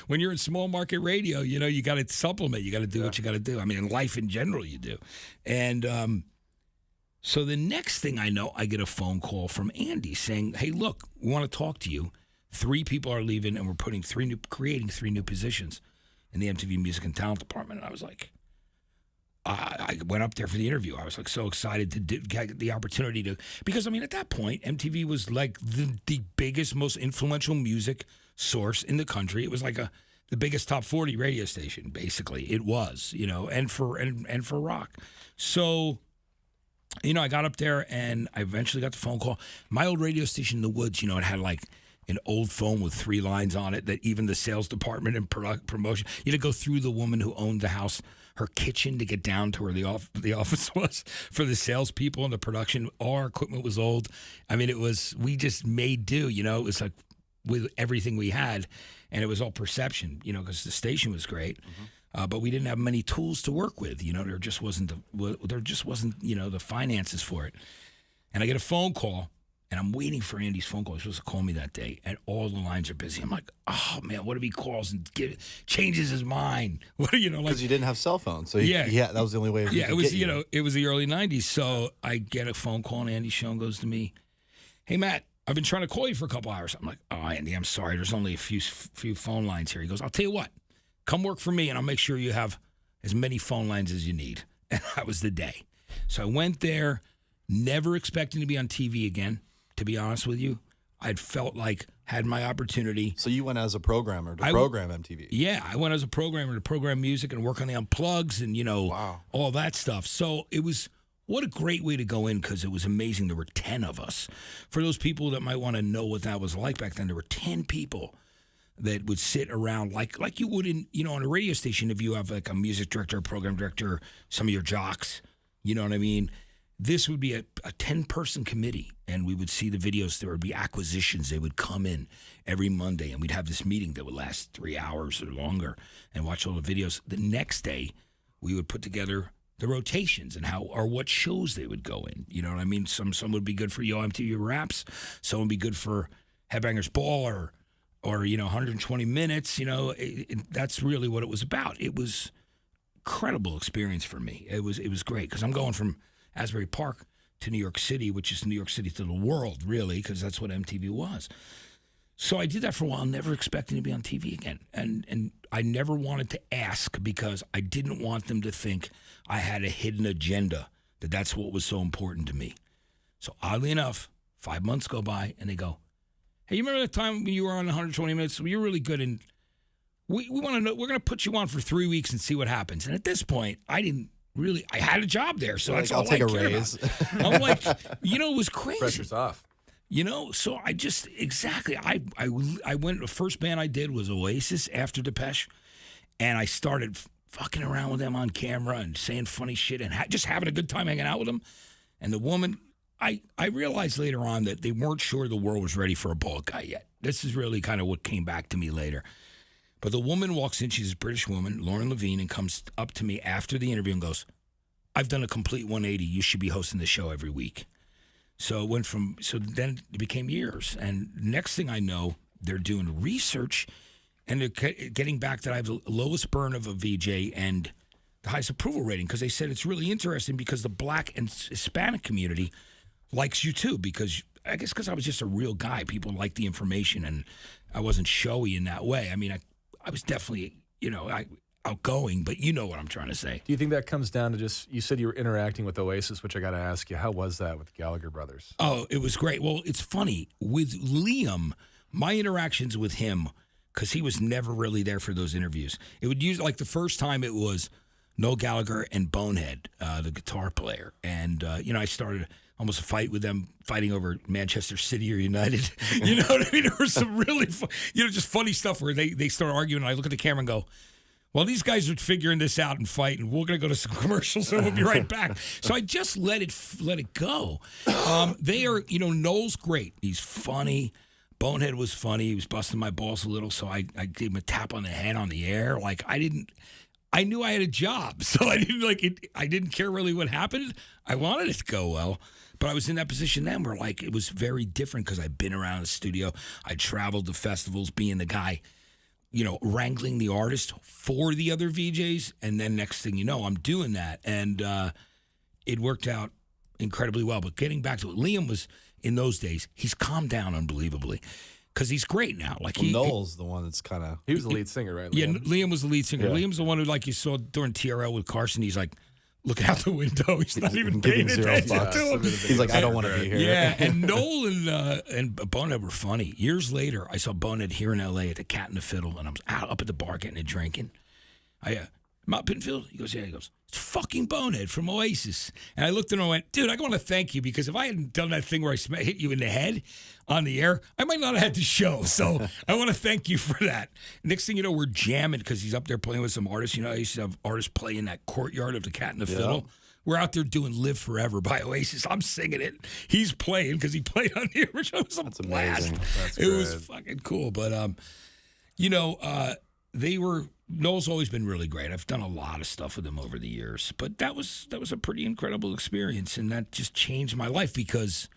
S1: when you're in small market radio, you got to supplement. You got to do what you got to do. I mean, in life in general, you do. And so the next thing I know, I get a phone call from Andy saying, "Hey, look, we want to talk to you. 3 people are leaving, and we're creating 3 new positions in the MTV Music and Talent Department." And I was like, I went up there for the interview. I was like so excited to get the opportunity to, because at that point, MTV was like the biggest, most influential music source in the country. It was like the biggest top 40 radio station, basically. It was, and for rock. So, I got up there and I eventually got the phone call. My old radio station in the woods, it had like an old phone with 3 lines on it that even the sales department and promotion, you had to go through the woman who owned the house, her kitchen, to get down to where the office was for the salespeople and the production. All our equipment was old. We just made do, it was like with everything we had, and it was all perception, because the station was great. Mm-hmm. But we didn't have many tools to work with. There just wasn't the finances for it. And I get a phone call, and I'm waiting for Andy's phone call. He's supposed to call me that day, and all the lines are busy. I'm like, oh man, what if he calls and changes his mind? Because
S3: you didn't have cell phones, so that was the only way.
S1: Yeah, it was it was the early '90s. So I get a phone call, and Andy Schoen goes to me, "Hey Matt, I've been trying to call you for a couple hours." I'm like, "Oh Andy, I'm sorry. There's only a few phone lines here." He goes, "I'll tell you what. Come work for me, and I'll make sure you have as many phone lines as you need." And that was the day. So I went there, never expecting to be on TV again, to be honest with you. I'd felt like had my opportunity.
S3: So you went as a programmer to program MTV?
S1: Yeah, I went as a programmer to program music and work on the unplugs and,
S3: wow,
S1: all that stuff. So it was, what a great way to go in, because it was amazing. There were 10 of us. For those people that might want to know what that was like back then, there were 10 people that would sit around like you would in, on a radio station if you have like a music director, a program director, some of your jocks, you know what I mean? This would be a 10-person committee, and we would see the videos. There would be acquisitions. They would come in every Monday, and we'd have this meeting that would last 3 hours or longer and watch all the videos. The next day, we would put together the rotations and what shows they would go in. You know what I mean? Some would be good for Yo MTV Raps. Some would be good for Headbangers Ball or 120 minutes, that's really what it was about. It was incredible experience for me. It was great, because I'm going from Asbury Park to New York City, which is New York City to the world, really, because that's what MTV was. So I did that for a while, never expecting to be on TV again. And I never wanted to ask, because I didn't want them to think I had a hidden agenda, that's what was so important to me. So oddly enough, 5 months go by, and they go, "Hey, you remember that time when you were on 120 minutes? Well, you're really good, and we want to know. We're going to put you on for 3 weeks and see what happens." And at this point, I had a job there, so that's all
S3: I'll take
S1: I
S3: a
S1: care
S3: raise.
S1: about. I'm like, it was crazy.
S2: Pressure's off.
S1: So I just I went. The first band I did was Oasis after Depeche, and I started fucking around with them on camera and saying funny shit and just having a good time hanging out with them. And the woman. I realized later on that they weren't sure the world was ready for a bald guy yet. This is really kind of what came back to me later. But the woman walks in, she's a British woman, Lauren Levine, and comes up to me after the interview and goes, "I've done a complete 180. You should be hosting the show every week." So then it became years. And next thing I know, they're doing research, and they're getting back that I have the lowest burn of a VJ and the highest approval rating, because they said it's really interesting because the Black and Hispanic community likes you too, because I was just a real guy. People liked the information, and I wasn't showy in that way. I was definitely, outgoing, but you know what I'm trying to say.
S2: Do you think that comes down to just, you said you were interacting with Oasis, which I got to ask you, how was that with the Gallagher brothers?
S1: Oh, it was great. Well, it's funny. With Liam, my interactions with him, because he was never really there for those interviews. It would use, like the first time it was Noel Gallagher and Bonehead, the guitar player. And, I started almost a fight with them fighting over Manchester City or United. You know what I mean? There was some really, just funny stuff where they start arguing, and I look at the camera and go, well, these guys are figuring this out and fighting. We're going to go to some commercials, and we'll be right back. So I just let it go. They are, Noel's great. He's funny. Bonehead was funny. He was busting my balls a little, so I gave him a tap on the head on the air. Like, I knew I had a job, so I didn't care really what happened. I wanted it to go well, but I was in that position then where, like, it was very different because I'd been around the studio. I traveled to festivals being the guy, wrangling the artist for the other VJs, and then next thing you know, I'm doing that, and it worked out incredibly well. But getting back to it, Liam was, in those days, he's calmed down unbelievably because he's great now. Like
S3: Noel's the one that's kind of...
S2: He was the lead singer, right?
S1: Yeah,
S2: Liam?
S1: Liam was the lead singer.
S3: Yeah.
S1: Liam's the one who, like you saw during TRL with Carson, he's like, looking out the window. He's not even
S3: giving
S1: paying
S3: zero
S1: attention
S3: fucks.
S1: to him.
S3: He's like, I don't want to be here.
S1: Yeah, and Noel and Bonehead were funny. Years later, I saw Bonehead here in L.A. at the Cat and the Fiddle, and I'm out up at the bar getting a drinking. Matt Pinfield? He goes, yeah. He goes, it's fucking Bonehead from Oasis. And I looked at him and went, dude, I want to thank you because if I hadn't done that thing where I hit you in the head on the air, I might not have had the show. So I want to thank you for that. Next thing you know, we're jamming because he's up there playing with some artists. I used to have artists play in that courtyard of the Cat and the Fiddle. We're out there doing Live Forever by Oasis. I'm singing it. He's playing because he played on the original. It was a blast.
S3: Amazing.
S2: That's
S1: It was
S2: great.
S1: fucking cool. But, they were... Noel's always been really great. I've done a lot of stuff with him over the years. But that was a pretty incredible experience, and that just changed my life because,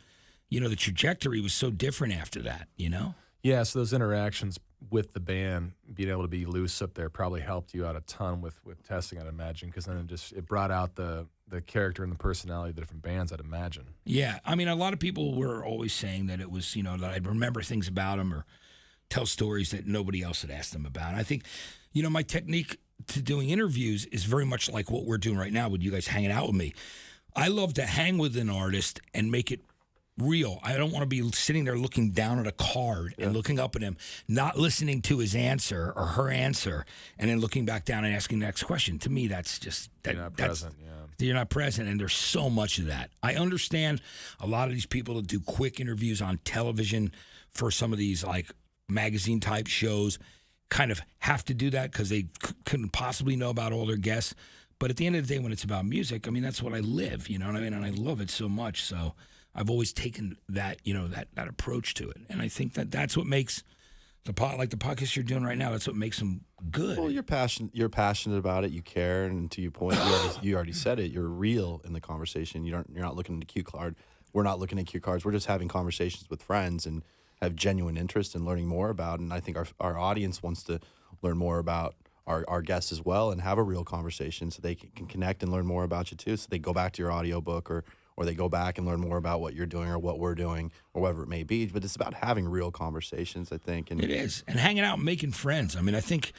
S1: the trajectory was so different after that,
S2: Yeah, so those interactions with the band, being able to be loose up there probably helped you out a ton with testing, I'd imagine, because then it brought out the character and the personality of the different bands, I'd imagine.
S1: Yeah. I mean, a lot of people were always saying that it was, that I'd remember things about him or tell stories that nobody else had asked them about. I think, my technique to doing interviews is very much like what we're doing right now with you guys hanging out with me. I love to hang with an artist and make it real. I don't want to be sitting there looking down at a card and looking up at him, not listening to his answer or her answer, and then looking back down and asking the next question. To me, that's just...
S2: You're not present,
S1: You're not present, and there's so much of that. I understand a lot of these people that do quick interviews on television for some of these, like, magazine-type shows kind of have to do that because they couldn't possibly know about all their guests. But at the end of the day, when it's about music, I mean, that's what I live, you know what I mean? And I love it so much. So I've always taken that, that approach to it. And I think that that's what makes the podcast you're doing right now, that's what makes them good.
S3: Well, you're passionate about it. You care. And to your point, you already said it. You're real in the conversation. You're not looking at a cue card. We're not looking at cue cards. We're just having conversations with friends and have genuine interest in learning more about. And I think our audience wants to learn more about our guests as well and have a real conversation so they can connect and learn more about you too. So they go back to your audiobook or they go back and learn more about what you're doing or what we're doing or whatever it may be. But it's about having real conversations, I think. And
S1: it is. And hanging out and making friends. I mean, I think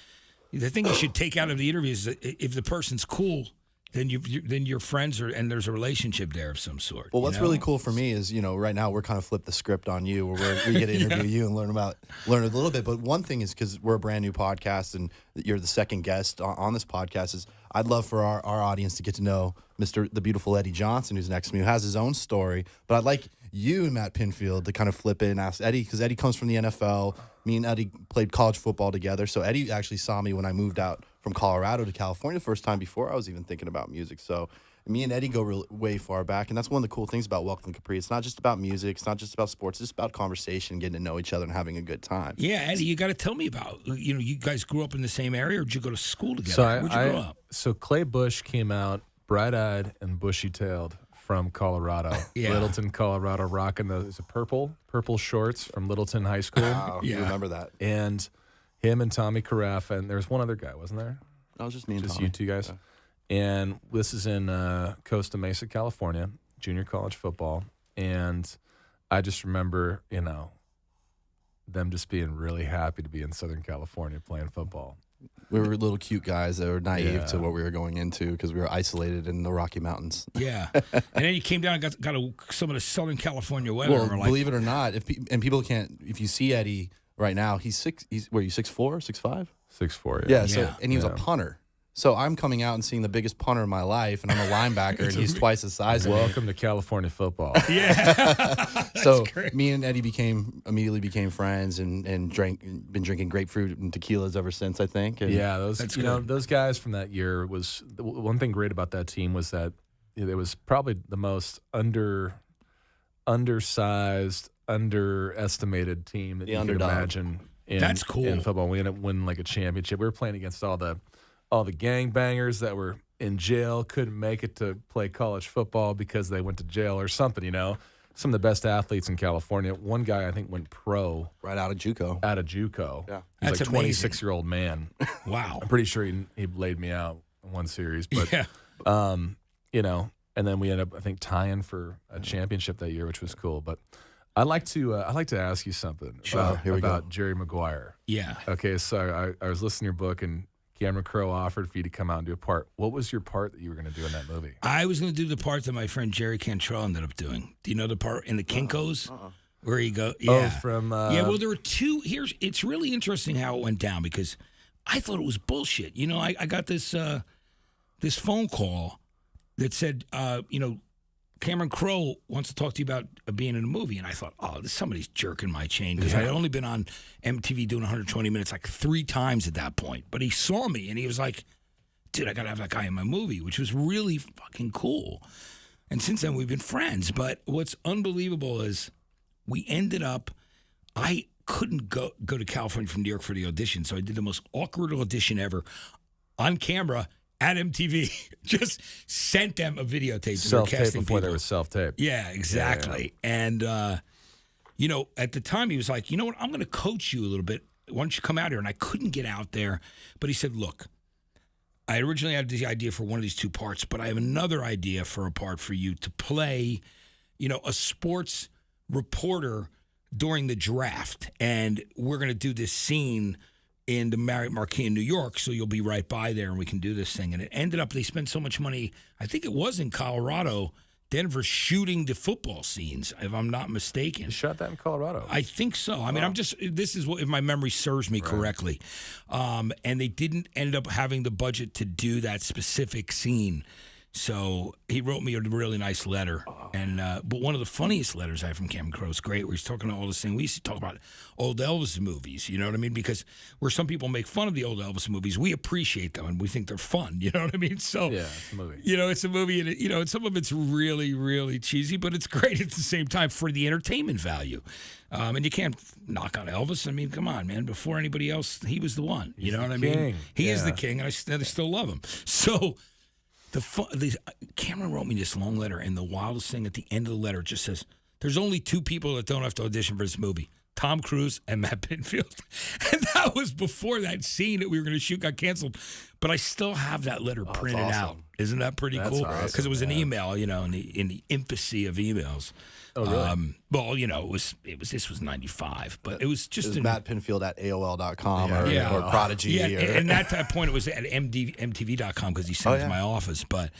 S1: the thing you should take out of the interview is that if the person's cool, then you're friends and there's a relationship there of some sort.
S3: Well, what's really cool for me is, right now we're kind of flipped the script on you where we get to interview you and learn a little bit. But one thing is because we're a brand new podcast and you're the second guest on this podcast is I'd love for our audience to get to know the beautiful Eddie Johnson, who's next to me, who has his own story. But I'd like you and Matt Pinfield to kind of flip it and ask Eddie, because Eddie comes from the NFL. Me and Eddie played college football together. So Eddie actually saw me when I moved out from Colorado to California the first time before I was even thinking about music. So me and Eddie go way far back, and that's one of the cool things about Welcome to Capri. It's not just about music. It's not just about sports. It's just about conversation, getting to know each other, and having a good time.
S1: Yeah, Eddie, you got to tell me about, you guys grew up in the same area, or did you go to school together?
S2: So
S1: Where'd you grow up?
S2: So Clay Bush came out bright-eyed and bushy-tailed from Colorado.
S1: Yeah.
S2: Littleton, Colorado, rocking the purple shorts from Littleton High School.
S3: Wow,
S1: Yeah.
S3: you remember that.
S2: And him and Tommy Carafa, and there was one other guy, wasn't there?
S3: That was just me and
S2: Just
S3: Tommy.
S2: you two guys.
S3: Yeah.
S2: And this is in Costa Mesa, California, junior college football. And I just remember, them just being really happy to be in Southern California playing football.
S3: We were little cute guys that were naive to what we were going into because we were isolated in the Rocky Mountains.
S1: Yeah. And then you came down and got some of the Southern California weather.
S3: Well,
S1: or
S3: believe it or not, if people can't, if you see Eddie right now, he's 6'4", 6'5"?
S2: 6'4",
S3: Yeah.
S2: yeah.
S3: So and he was a punter. So I'm coming out and seeing the biggest punter in my life, and I'm a linebacker, and he's twice the size of me.
S2: Welcome to California football.
S3: So me and Eddie immediately became friends, and been drinking grapefruit and tequilas ever since, I think. And
S2: Yeah, those guys from that year was the one thing great about that team was that it was probably the most undersized, underestimated team that
S3: The
S2: you
S3: underdog.
S2: could imagine.
S1: That's cool.
S2: In football. We ended up winning like a championship. We were playing against all the gangbangers that were in jail, couldn't make it to play college football because they went to jail or something, Some of the best athletes in California. One guy, I think, went pro
S3: right out of JUCO.
S2: Yeah. He's
S1: That's
S2: like a 26-year-old man.
S1: Wow.
S2: I'm pretty sure he laid me out in one series. But,
S1: Yeah.
S2: And then we ended up, I think, tying for a championship that year, which was cool. But I'd like to ask you something about Jerry Maguire.
S1: Yeah.
S2: Okay, so I was listening to your book, and Cameron Crowe offered for you to come out and do a part. What was your part that you were going to do in that movie?
S1: I was going to do the part that my friend Jerry Cantrell ended up doing. Do you know the part in the Kinkos where he go? Yeah.
S2: From
S1: yeah. Well, there were two. It's really interesting how it went down because I thought it was bullshit. I got this phone call that said, Cameron Crowe wants to talk to you about being in a movie. And I thought, somebody's jerking my chain because I had only been on MTV doing 120 minutes like 3 times at that point. But he saw me and he was like, dude, I got to have that guy in my movie, which was really fucking cool. And since then, we've been friends. But what's unbelievable is we ended up, I couldn't go to California from New York for the audition. So I did the most awkward audition ever on camera at MTV. Just sent them a videotape.
S2: Self-tape before there was self-tape.
S1: Yeah, exactly. Yeah. And, at the time he was like, you know what, I'm going to coach you a little bit. Why don't you come out here? And I couldn't get out there. But he said, look, I originally had the idea for one of these 2 parts, but I have another idea for a part for you to play, a sports reporter during the draft. And we're going to do this scene in the Marriott Marquis in New York, so you'll be right by there and we can do this thing. And it ended up they spent so much money, I think it was in Colorado, Denver, shooting the football scenes, if I'm not mistaken.
S2: You shot that in Colorado?
S1: I think so. I mean, this is what, if my memory serves me correctly. And they didn't end up having the budget to do that specific scene. So he wrote me a really nice letter. And but one of the funniest letters I have from Cameron Crowe is great, where he's talking about all this thing. We used to talk about old Elvis movies, you know what I mean? Because where some people make fun of the old Elvis movies, we appreciate them and we think they're fun, you know what I mean? So,
S2: yeah, it's a movie.
S1: It's a movie, and and some of it's really, really cheesy, but it's great at the same time for the entertainment value. And you can't knock on Elvis. I mean, come on, man. Before anybody else, he was the one. You know what I mean? He is the king, and I still love him. So Cameron wrote me this long letter, and the wildest thing at the end of the letter just says, there's only 2 people that don't have to audition for this movie, Tom Cruise and Matt Pinfield. And that was before that scene that we were going to shoot got canceled. But I still have that letter printed out. Isn't that pretty cool? Because it was an email, in the infancy of emails.
S2: Oh, really?
S1: This was 95, but it was just
S3: Matt Pinfield at AOL.com or Prodigy.
S1: Yeah, and at that point it was at MTV.com because he sent it to my office. But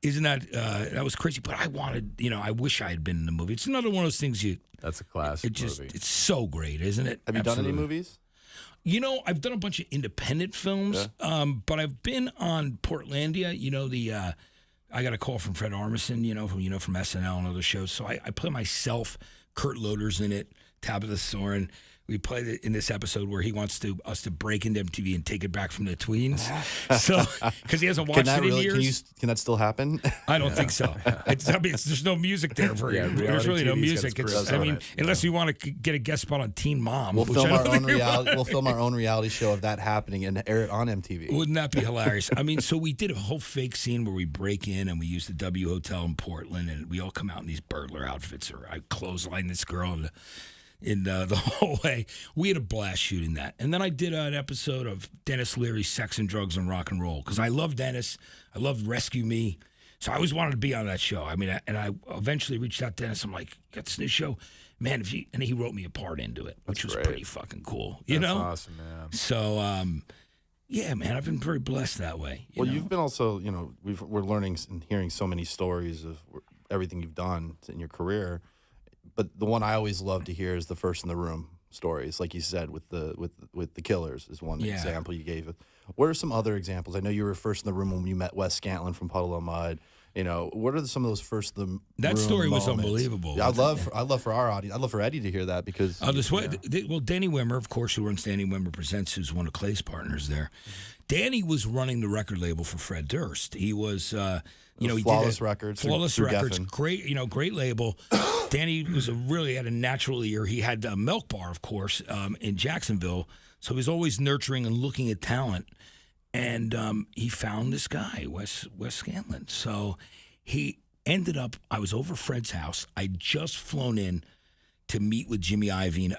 S1: isn't that was crazy? But I wanted, I wish I had been in the movie. It's another one of those things
S2: That's a classic movie.
S1: It's so great, isn't it?
S3: Have you done any movies?
S1: I've done a bunch of independent films, but I've been on Portlandia, I got a call from Fred Armisen, who from SNL and other shows. So I play myself, Kurt Loder's in it, Tabitha Soren. We played it in this episode where he wants us to break into MTV and take it back from the tweens. So, because he hasn't watched it in years.
S3: Can that still happen?
S1: I don't think so. There's no music there for you. There's really no music. Unless you want to get a guest spot on Teen Mom.
S3: We'll film our own reality. We'll film our own reality show of that happening and air it on MTV.
S1: Wouldn't that be hilarious? So we did a whole fake scene where we break in and we use the W Hotel in Portland, and we all come out in these burglar outfits, or I clothesline this girl in the whole way. We had a blast shooting that. And then I did an episode of Dennis Leary's Sex and Drugs and Rock and Roll, because I love Dennis. I love Rescue Me. So I always wanted to be on that show. I eventually reached out to Dennis. I'm like, got this new show. Man, and he wrote me a part into it, which was pretty fucking cool. That's
S2: awesome, man.
S1: So, yeah, man, I've been very blessed that way.
S3: You've been also, we're learning and hearing so many stories of everything you've done in your career. But the one I always love to hear is the first in the room stories, like you said, with the Killers is one
S1: Yeah.
S3: example you gave. What are some other examples? I know you were first in the room when you met Wes Scantlin from Puddle of Mud. You know, what are some of those first the
S1: That
S3: room
S1: story was
S3: moments?
S1: unbelievable.
S3: Yeah, I'd love for our audience. I'd love for Eddie to hear that because
S1: Well, Danny Wimmer, of course, who runs Danny Wimmer Presents, who's one of Clay's partners there. Danny was running the record label for Fred Durst. He was, he
S3: Flawless
S1: did
S3: Records,
S1: Flawless
S3: through
S1: Records,
S3: Geffen.
S1: great label. Danny was really had a natural ear. He had a Milk Bar, of course, in Jacksonville, so he was always nurturing and looking at talent. And he found this guy, Wes Scantlin. So he ended up. I was over Fred's house. I'd just flown in to meet with Jimmy Iovine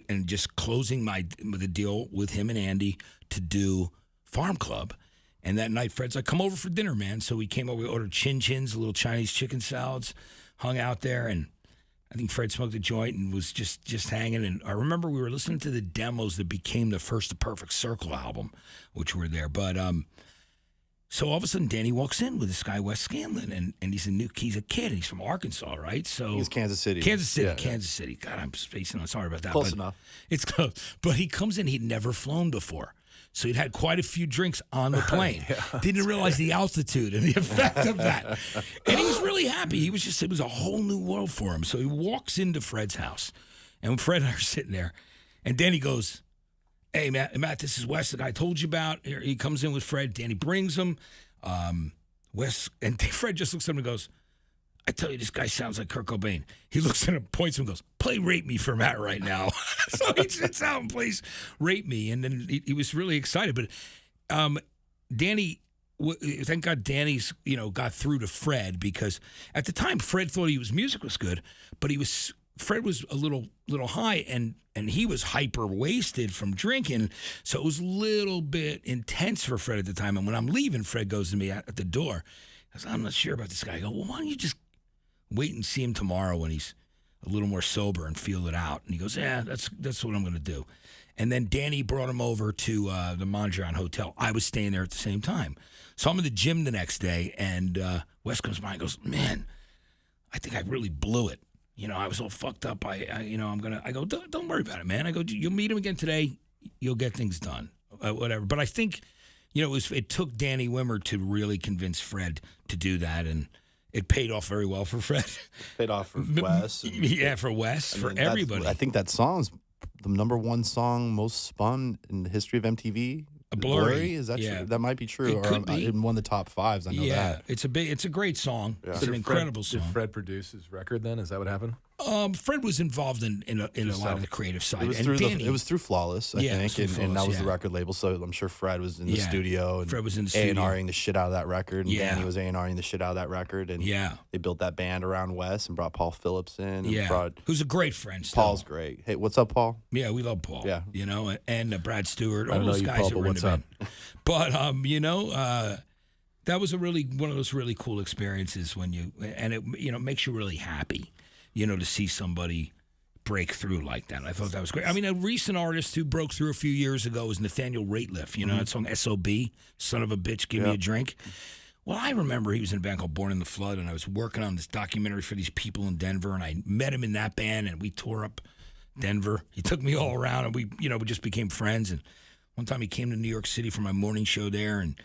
S1: and just closing the deal with him and Andy to do Farm Club. And that night, Fred's like, "Come over for dinner, man." So we came over. We ordered chin chins, little Chinese chicken salads, hung out there, and I think Fred smoked a joint and was just hanging. And I remember we were listening to the demos that became the first The Perfect Circle album, which were there. But so all of a sudden, Danny walks in with this guy, Wes Scantlin, and he's a kid, and he's from Arkansas, right? So
S3: He's Kansas City.
S1: Kansas City,
S3: Yeah,
S1: Kansas City. God, I'm spacing on. Sorry about that.
S3: Close
S1: but
S3: enough.
S1: It's close. But he comes in, he'd never flown before. So he'd had quite a few drinks on the plane. Didn't realize the altitude and the effect of that. And he was really happy. It was a whole new world for him. So he walks into Fred's house, and Fred and I are sitting there, and Danny goes, "Hey, Matt, this is Wes, the guy I told you about." Here, he comes in with Fred. Danny brings him. Wes, and Fred just looks at him and goes, "I tell you, this guy sounds like Kurt Cobain." He looks at him, points at him, and goes, "Play Rape Me for Matt right now." So he sits out and plays Rape Me, and then he was really excited. But Danny, thank God Danny's, got through to Fred, because at the time Fred thought music was good, but Fred was a little high, and he was hyper wasted from drinking, so it was a little bit intense for Fred at the time. And when I'm leaving, Fred goes to me at the door. He goes, "I'm not sure about this guy." I go, "Well, why don't you just wait and see him tomorrow when he's a little more sober and feel it out?" And he goes, "Yeah, that's what I'm going to do." And then Danny brought him over to the Mondrian Hotel. I was staying there at the same time. So I'm in the gym the next day, and Wes comes by and goes, "Man, I think I really blew it. I was all fucked up. I go, don't worry about it, man." I go, "You'll meet him again today. You'll get things done, whatever." But I think, it took Danny Wimmer to really convince Fred to do that, and it paid off very well for Fred.
S3: Paid off for Wes.
S1: Yeah, for Wes, for everybody.
S3: I think that song's the #1 song most spun in the history of MTV.
S1: Blurry.
S3: Is that
S1: Yeah.
S3: true? That might be true.
S1: It could be.
S3: In one of the top 5s. I know that.
S1: It's a great song.
S3: Yeah.
S1: It's an incredible
S2: Did
S1: song.
S2: Fred produce his record then? Is that what happened?
S1: Fred was involved in a lot of the creative side.
S3: It was,
S1: and
S3: through
S1: Danny,
S3: it was through Flawless, I
S1: Yeah, it was
S3: think,
S1: through
S3: and that
S1: Flawless,
S3: was the
S1: yeah.
S3: record label. So I'm sure Fred was in the
S1: Yeah.
S3: studio, and
S1: Fred was in the studio.
S3: A&Ring the shit out of that record, and
S1: Yeah.
S3: Danny was A&Ring the shit out of that record, and
S1: Yeah.
S3: they built that band around Wes and brought Paul Phillips in. And
S1: Yeah,
S3: brought,
S1: who's a great friend still.
S3: Paul's great. Hey, what's up, Paul?
S1: Yeah, we love Paul.
S3: Yeah.
S1: And Brad Stewart,
S2: I
S1: all
S2: don't know
S1: those
S2: you,
S1: guys
S2: Paul,
S1: that
S2: but
S1: were in
S2: what's
S1: the band.
S2: up?
S1: But that was one of those really cool experiences when it makes you really happy, to see somebody break through like that. I thought that was great. I mean, a recent artist who broke through a few years ago was Nathaniel Rateliff. That song S.O.B., Son of a Bitch, Give Me a Drink. Well, I remember he was in a band called Born in the Flood, and I was working on this documentary for these people in Denver, and I met him in that band, and we tore up Denver. He took me all around, and we just became friends. And one time he came to New York City for my morning show there, and,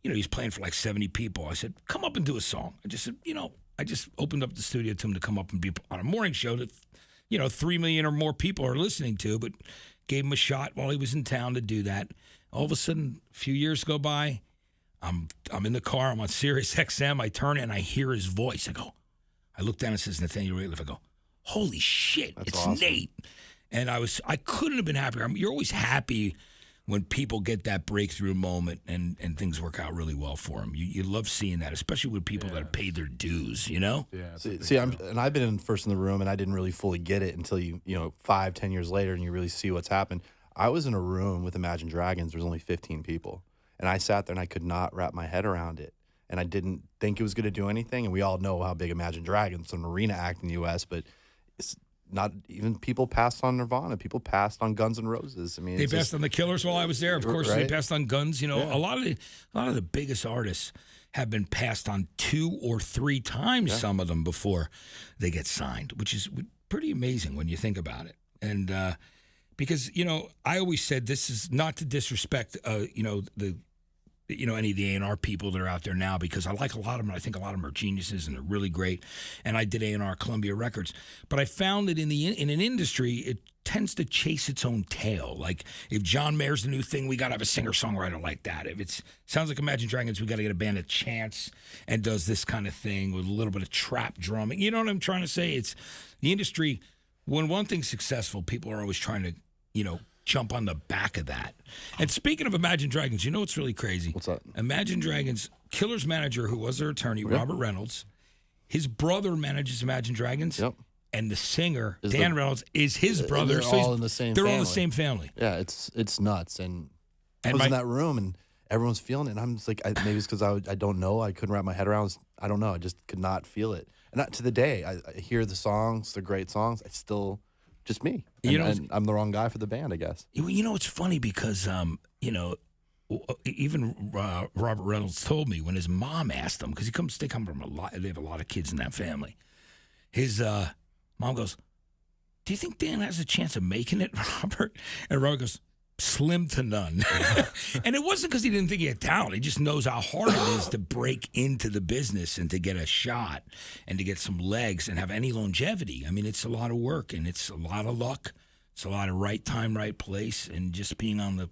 S1: he's playing for like 70 people. I said, "Come up and do a song." I just said, I just opened up the studio to him to come up and be on a morning show that, 3 million or more people are listening to, but gave him a shot while he was in town to do that. All of a sudden, a few years go by, I'm in the car, I'm on Sirius XM, I turn and I hear his voice. I look down and it says Nathaniel Rateliff. I go, "Holy shit,
S3: That's
S1: it's
S3: awesome.
S1: Nate." And I couldn't have been happier. You're always happy when people get that breakthrough moment and things work out really well for them. You love seeing that, especially with people that have paid their dues,
S2: Yeah. it's a big
S3: See,
S2: deal.
S3: I've been first in the room, and I didn't really fully get it until 5-10 years later, and you really see what's happened. I was in a room with Imagine Dragons. There's only 15 people, and I sat there and I could not wrap my head around it, and I didn't think it was going to do anything. And we all know how big Imagine Dragons, it's an arena act in the U.S., but it's not even people passed on Nirvana. People passed on Guns N' Roses. I mean,
S1: They
S3: it's
S1: passed
S3: just,
S1: on the Killers while I was there. Of course, they
S3: Right.
S1: passed on Guns. A lot of the biggest artists have been passed on 2 or 3 times. Some of them before they get signed, which is pretty amazing when you think about it. And because I always said this is not to disrespect any of the A&R people that are out there now, because I like a lot of them. I think a lot of them are geniuses and they're really great. And I did A&R Columbia Records, but I found that in an industry, it tends to chase its own tail. Like if John Mayer's the new thing, we got to have a singer-songwriter like that. If it sounds like Imagine Dragons, we got to get a band that chants and does this kind of thing with a little bit of trap drumming. You know what I'm trying to say? It's the industry. When one thing's successful, people are always trying to, jump on the back of that. And speaking of Imagine Dragons, you know what's really crazy?
S3: What's that?
S1: Imagine Dragons, Killer's manager, who was their attorney, Robert Reynolds, his brother manages Imagine Dragons.
S3: Yep.
S1: And the singer, Dan Reynolds, is his brother.
S3: They're all in the same
S1: They're
S3: family.
S1: all in the same family.
S3: Yeah, it's nuts. And I was in that room, and everyone's feeling it. And I'm just like, maybe it's because I don't know. I couldn't wrap my head around. I don't know. I just could not feel it. And to the day, I hear the songs, they're great songs. I still, just me. And I'm the wrong guy for the band, I guess.
S1: It's funny because, even Robert Reynolds told me when his mom asked him, because they come from they have a lot of kids in that family. His mom goes, "Do you think Dan has a chance of making it, Robert?" And Robert goes, "Slim to none." And it wasn't because he didn't think he had talent. He just knows how hard it is to break into the business and to get a shot and to get some legs and have any longevity. I mean, it's a lot of work and it's a lot of luck. It's a lot of right time, right place, and just being on the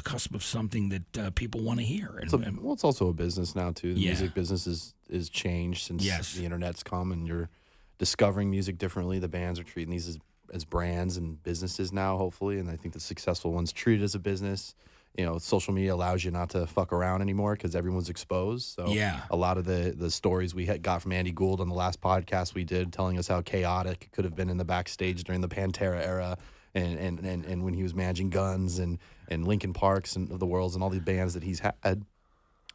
S1: cusp of something that people want to hear. And,
S3: it's also a business now too. The music business is changed since the internet's come, and you're discovering music differently. The bands are treating these as brands and businesses now, hopefully, and I think the successful ones treat it as a business. Social media allows you not to fuck around anymore because everyone's exposed. So a lot of the stories we got from Andy Gould on the last podcast we did, telling us how chaotic it could have been in the backstage during the Pantera era, and when he was managing Guns and Linkin Parks and of the worlds and all these bands that he's had,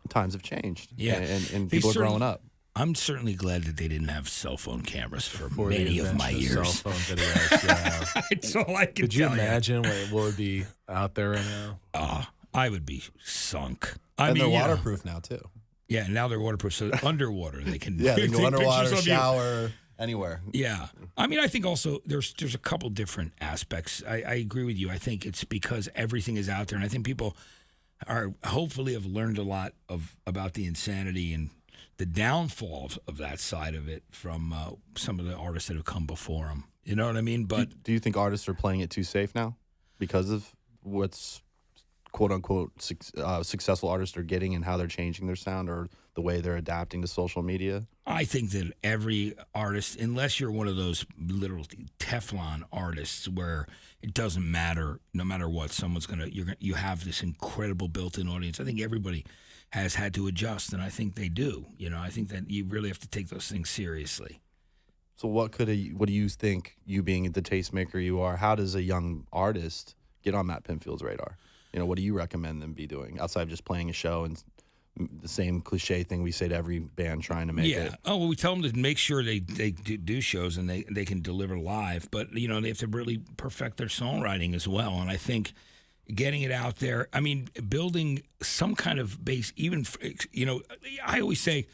S3: times have changed. And people are growing up.
S1: I'm certainly glad that they didn't have cell phone cameras for many of my years.
S2: Cell phone videos, yeah.
S1: That's all I can
S2: Could you
S1: tell
S2: imagine what would be out there right now?
S1: I would be sunk.
S3: And they're waterproof now, too.
S1: Yeah, now they're waterproof. So underwater, they can
S3: they can go
S1: take
S3: underwater,
S1: pictures of you.
S3: shower, anywhere.
S1: Yeah. I mean, I think also there's a couple different aspects. I agree with you. I think it's because everything is out there, and I think people are hopefully have learned a lot about the insanity and the downfall of that side of it from some of the artists that have come before them. You know what I mean? But
S3: do you think artists are playing it too safe now because of what's quote-unquote successful artists are getting and how they're changing their sound or the way they're adapting to social media?
S1: I think that every artist, unless you're one of those literal Teflon artists where it doesn't matter, no matter what, someone's you have this incredible built-in audience. I think everybody has had to adjust, and I think they do. I think that you really have to take those things seriously.
S3: So what do you think, you being the tastemaker you are, how does a young artist get on Matt Pinfield's radar? What do you recommend them be doing outside of just playing a show and the same cliche thing we say to every band trying to make it?
S1: Oh, well, we tell them to make sure they do shows and they can deliver live, but they have to really perfect their songwriting as well. And I think getting it out there, I mean, building some kind of base, even I always say,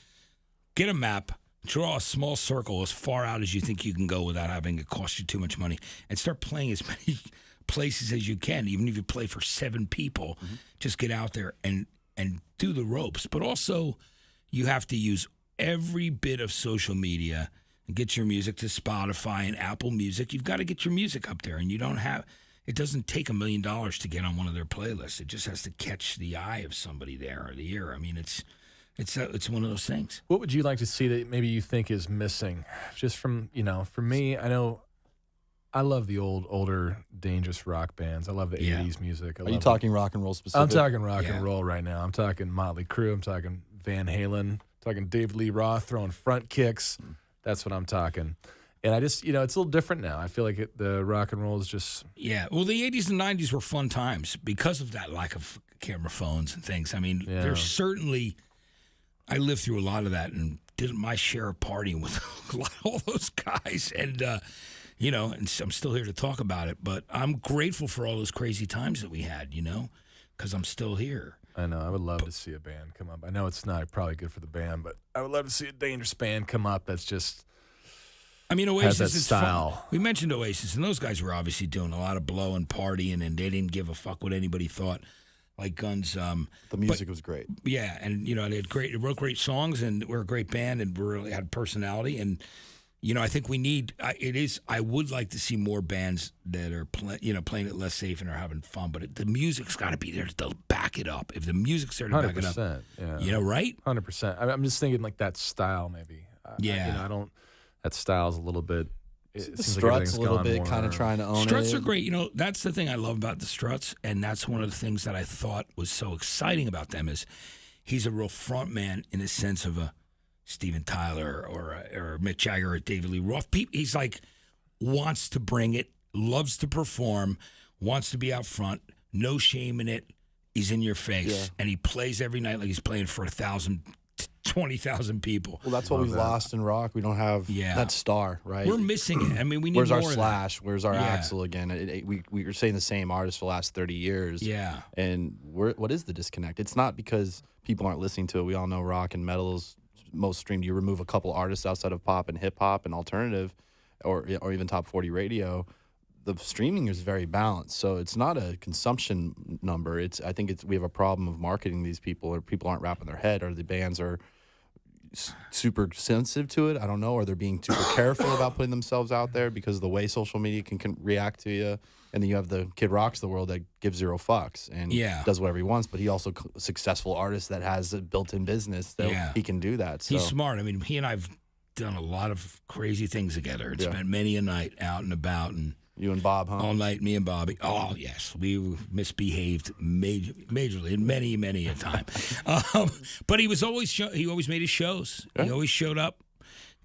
S1: get a map, draw a small circle as far out as you think you can go without having it cost you too much money, and start playing as many places as you can. Even if you play for 7 people, just get out there and do the ropes. But also, you have to use every bit of social media and get your music to Spotify and Apple Music. You've got to get your music up there, and it doesn't take $1 million to get on one of their playlists. It just has to catch the eye of somebody there or the ear. I mean, it's one of those things.
S2: What would you like to see that maybe you think is missing? Just from, for me, I know I love the older, dangerous rock bands. I love the 80s music.
S3: Are you talking rock and roll specifically?
S2: I'm talking rock and roll right now. I'm talking Motley Crue. I'm talking Van Halen. I'm talking Dave Lee Roth throwing front kicks. That's what I'm talking. And I just, it's a little different now. I feel like the rock and roll is just...
S1: Yeah, well, the 80s and 90s were fun times because of that lack of camera phones and things. I mean, there's certainly... I lived through a lot of that and did my share of partying with all those guys. And, and I'm still here to talk about it. But I'm grateful for all those crazy times that we had, because I'm still here.
S2: I know. I would love to see a band come up. I know it's not probably good for the band, but I would love to see a dangerous band come up that's just...
S1: I mean,
S2: has
S1: Oasis
S2: that
S1: is
S2: style.
S1: fun. We mentioned Oasis, and those guys were obviously doing a lot of blow and partying, and they didn't give a fuck what anybody thought. Like Guns,
S3: The music was great.
S1: yeah, and they wrote great songs, and we're a great band, and we really had personality, and I think we need. I would like to see more bands that are playing it less safe and are having fun, but the music's got to be there to back it up. If the music's there to back it up,
S2: 100%. Yeah.
S1: Right?
S2: 100%. I'm just thinking like that style maybe.
S1: Yeah.
S2: I don't. That style's a little bit. It
S3: The
S2: seems like
S3: Struts
S2: everything's
S3: a little
S2: gone
S3: bit,
S2: more-
S3: kind of trying to own
S1: Struts
S3: it.
S1: are great. That's the thing I love about the Struts, and that's one of the things that I thought was so exciting about them is he's a real front man in the sense of a Steven Tyler or Mick Jagger or David Lee Roth. He's like wants to bring it, loves to perform, wants to be out front, no shame in it. He's in your face, and he plays every night like he's playing for 1,000, 20,000 people.
S3: Well, that's what we've lost in rock. We don't have that star, right?
S1: We're missing it. I mean, we need
S3: Where's
S1: more
S3: our
S1: of
S3: Slash?
S1: that.
S3: Where's our Axl again? We were saying the same artist for the last 30 years.
S1: Yeah.
S3: And what is the disconnect? It's not because people aren't listening to it. We all know rock and metal is most streamed. You remove a couple artists outside of pop and hip hop and alternative, or even top 40 radio. The streaming is very balanced, so it's not a consumption number. I think we have a problem of marketing these people, or people aren't wrapping their head, or the bands are super sensitive to it. I don't know, or they're being super careful about putting themselves out there because of the way social media can react to you. And then you have the Kid Rock's the world that gives zero fucks and does whatever he wants, but he also a successful artist that has a built-in business that he can do that. So.
S1: He's smart. I mean, he and I've done a lot of crazy things together. It's been many a night out and about, and
S3: you and Bob, huh?
S1: All night, me and Bobby. Oh, yes. We misbehaved majorly and many a time. But he was he always made his shows. Yeah. He always showed up,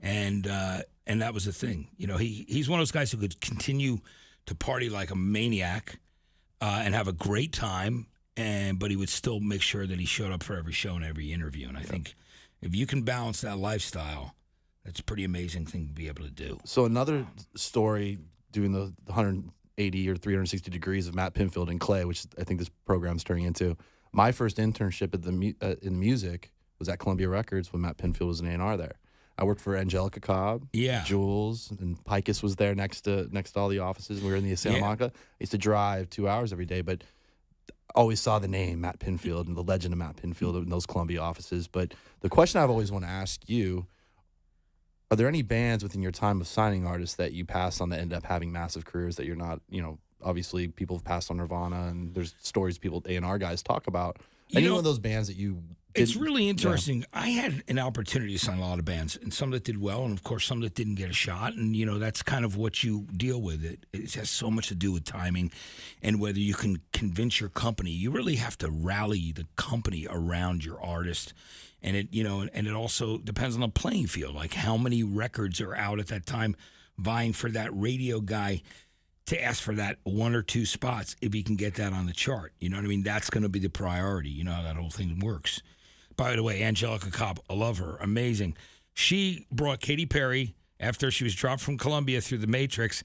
S1: and that was the thing. He's one of those guys who could continue to party like a maniac and have a great time, but he would still make sure that he showed up for every show and every interview. And I think if you can balance that lifestyle, that's a pretty amazing thing to be able to do.
S3: So another story, doing the 180 or 360 degrees of Matt Pinfield and Clay, which I think this program's turning into. My first internship in music was at Columbia Records when Matt Pinfield was an A&R there. I worked for Angelica Cobb, Jules, and Picus was there next to all the offices. We were in the Santa Monica. I used to drive 2 hours every day, but always saw the name Matt Pinfield and the legend of Matt Pinfield in those Columbia offices. But the question I've always want to ask you, are there any bands within your time of signing artists that you passed on that end up having massive careers that you're not, obviously people have passed on Nirvana and there's stories people, A&R guys talk about. Any one of those bands that you
S1: It's really interesting. Yeah. I had an opportunity to sign a lot of bands, and some that did well, and of course some that didn't get a shot. And that's kind of what you deal with. It has so much to do with timing, and whether you can convince your company. You really have to rally the company around your artist, and it also depends on the playing field. Like how many records are out at that time, vying for that radio guy to ask for that one or two spots if he can get that on the chart. You know what I mean? That's going to be the priority. You know how that whole thing works. By the way, Angelica Cobb, I love her. Amazing. She brought Katy Perry, after she was dropped from Columbia through the Matrix,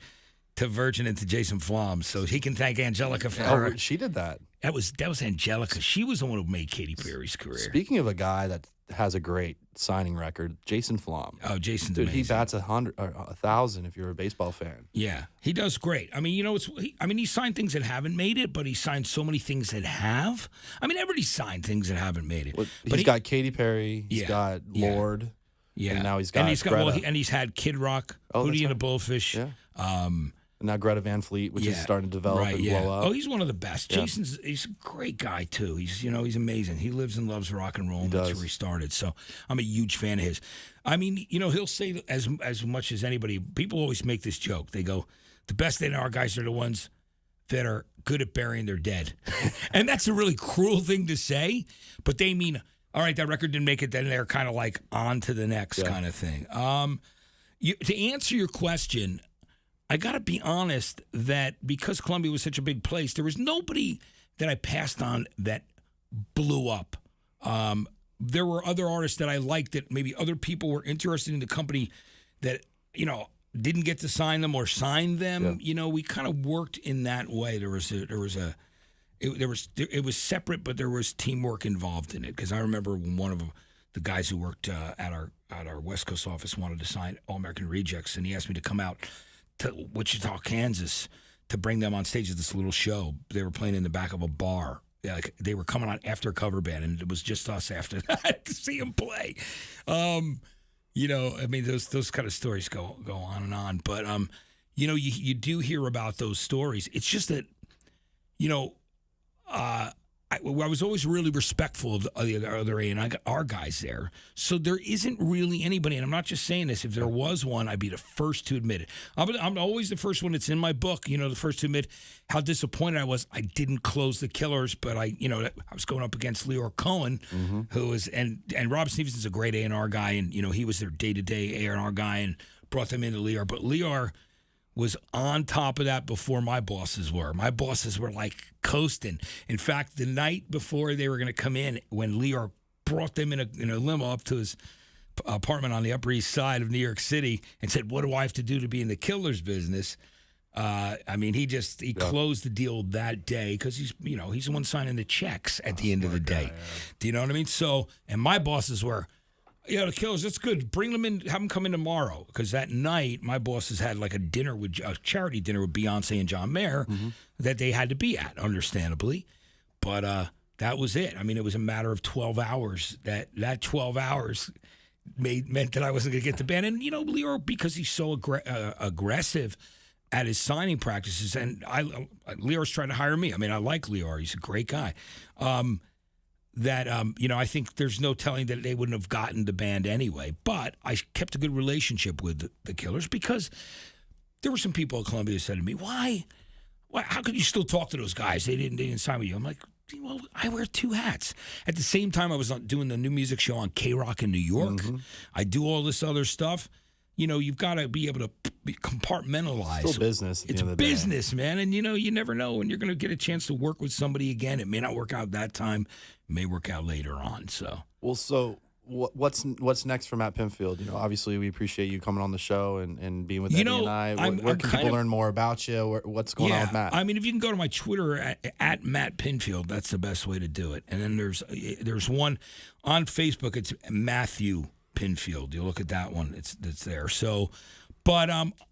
S1: to Virgin and to Jason Flom. So he can thank Angelica for her.
S3: She did that.
S1: That was Angelica. She was the one who made Katy Perry's career.
S3: Speaking of a guy that has a great signing record, Jason Flom.
S1: Oh, Jason's
S3: Dude,
S1: amazing.
S3: he bats 100 or 1,000 if you're a baseball fan.
S1: Yeah, he does great. I mean, he signed things that haven't made it, but he signed so many things that have. I mean, everybody signed things that haven't made it.
S3: Well, he's got Katy Perry. He's got Lorde.
S1: Yeah,
S3: and now he's got Greta.
S1: and he's had Kid Rock, Hootie and the Blowfish.
S3: Yeah. And now Greta Van Fleet, which is starting to develop and blow up.
S1: Oh, he's one of the best. Yeah. He's a great guy too. He's amazing. He lives and loves rock and roll. And that's where he started. So I'm a huge fan of his. I mean, he'll say as much as anybody. People always make this joke. They go, the best A&R guys are the ones that are good at burying their dead. And that's a really cruel thing to say, but they mean, all right, that record didn't make it, then they're kind of like on to the next kind of thing. To answer your question, I got to be honest that because Columbia was such a big place, there was nobody that I passed on that blew up. There were other artists that I liked that maybe other people were interested in the company that, didn't get to sign them or signed them. Yeah. We kind of worked in that way. It was separate, but there was teamwork involved in it. Because I remember when one of the guys who worked at our West Coast office wanted to sign All American Rejects, and he asked me to come out to Wichita, Kansas, to bring them on stage at this little show. They were playing in the back of a bar. Yeah, like they were coming on after a cover band, and it was just us after that to see them play. You know, I mean, those kind of stories go on and on. But you know, you do hear about those stories. It's just that, you know, I was always really respectful of the other A&R guys there. So there isn't really anybody, and I'm not just saying this. If there was one, I'd be the first to admit it. I'm always the first one. It's in my book, you know, the first to admit how disappointed I was. I didn't close the Killers, but I was going up against Leor Cohen, who was, and Rob Stevenson's a great A&R guy, and, you know, he was their day-to-day A&R guy and brought them into Leor. But Leor was on top of that before my bosses were. My bosses were like coasting. In fact, the night before they were going to come in, when Leor brought them in a limo up to his apartment on the Upper East Side of New York City and said, "What do I have to do to be in the Killers business?" I mean, he closed the deal that day because he's the one signing the checks at the end of the day. Yeah. Do you know what I mean? So, and my bosses were, yeah, the Killers, that's good. Bring them in, have them come in tomorrow. Because that night, my bosses had like a charity dinner with Beyonce and John Mayer that they had to be at, understandably. But that was it. I mean, it was a matter of 12 hours. That 12 hours meant that I wasn't going to get the band. And, you know, Leor, because he's so aggressive at his signing practices, and Leor's trying to hire me. I mean, I like Leor. He's a great guy. I think there's no telling that they wouldn't have gotten the band anyway. But I kept a good relationship with the Killers because there were some people at Columbia who said to me, why, how could you still talk to those guys? They didn't sign with you. I'm like, well, I wear two hats. At the same time, I was doing the new music show on K-Rock in New York. I do all this other stuff. You know, you've got to be able to compartmentalize.
S3: Still business.
S1: It's business, man. And, you know, you never know when you're going to get a chance to work with somebody again. It may not work out that time. It may work out later on. So,
S3: well, what's next for Matt Pinfield? You know, obviously we appreciate you coming on the show and being with Eddie and I. Where can people learn more about you? What's going on with Matt?
S1: I mean, if you can go to my Twitter at Matt Pinfield, that's the best way to do it. And then there's one on Facebook. It's Matthew Pinfield. You look at that one. It's there. So, but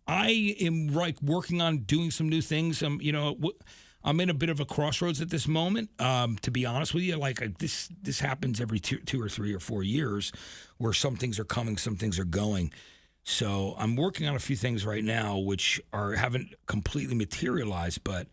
S1: I am like working on doing some new things. I'm in a bit of a crossroads at this moment. To be honest with you, like this happens every two or 3 or 4 years, where some things are coming, some things are going. So I'm working on a few things right now, which haven't completely materialized, but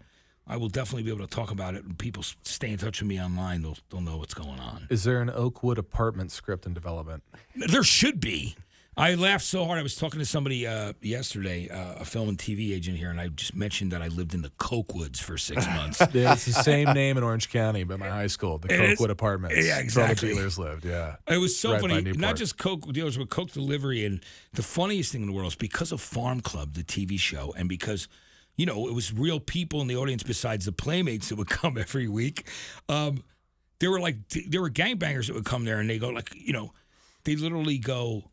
S1: I will definitely be able to talk about it. And people stay in touch with me online. They'll know what's going on.
S2: Is there an Oakwood apartment script in development?
S1: There should be. I laughed so hard. I was talking to somebody yesterday, a film and TV agent here, and I just mentioned that I lived in the Cokewoods for 6 months.
S2: Yeah, it's the same name in Orange County, but my high school, the Cokewood Apartments.
S1: Yeah, exactly.
S2: Where the dealers lived, yeah.
S1: It was so funny. Not just Coke dealers, but Coke delivery. And the funniest thing in the world is because of Farm Club, the TV show, and because, you know, it was real people in the audience besides the Playmates that would come every week. There were gangbangers that would come there, and they go like, you know, they literally go,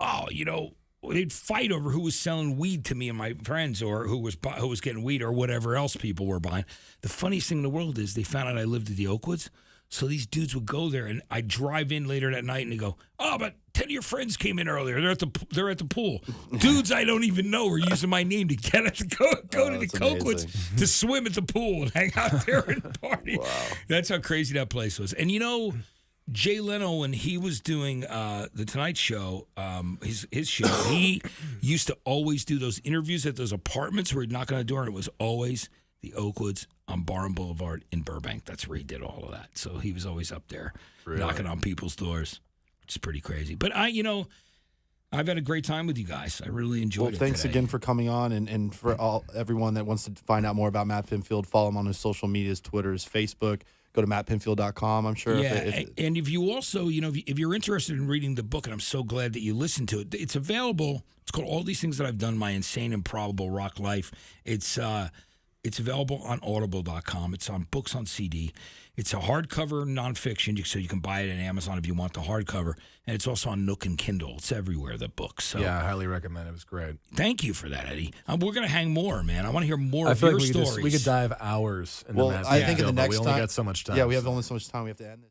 S1: oh, you know, they'd fight over who was selling weed to me and my friends, or who was getting weed, or whatever else people were buying. The funniest thing in the world is they found out I lived at the Oakwoods, so these dudes would go there, and I'd drive in later that night, and they go, oh, but 10 of your friends came in earlier. They're at the pool. Dudes I don't even know were using my name to get us to go to the Oakwoods to swim at the pool and hang out there and party. Wow. That's how crazy that place was. And you know, Jay Leno, when he was doing the Tonight Show, his show, he used to always do those interviews at those apartments where he'd knock on the door, and it was always the Oakwoods on Barham Boulevard in Burbank. That's where he did all of that. So he was always up there knocking on people's doors, which is pretty crazy. But I've had a great time with you guys. I really enjoyed it.
S3: Well, thanks again for coming on, and for everyone that wants to find out more about Matt Pinfield, follow him on his social medias, Twitter's, Facebook. Go to mattpinfield.com, I'm sure.
S1: Yeah, and if you also, you know, if you're interested in reading the book, and I'm so glad that you listened to it, it's available. It's called All These Things That I've Done, My Insane and Probable Rock Life. It's available on audible.com. It's on books on CD. It's a hardcover nonfiction, so you can buy it on Amazon if you want the hardcover. And it's also on Nook and Kindle. It's everywhere, the book. So
S2: yeah, I highly recommend it. It was great.
S1: Thank you for that, Eddie. We're going to hang more, man. I want to hear more of your stories.
S2: We could dive hours into Matt.
S3: I think in the next
S2: we only got so much time.
S3: Yeah, we have only so much time. We have to end this.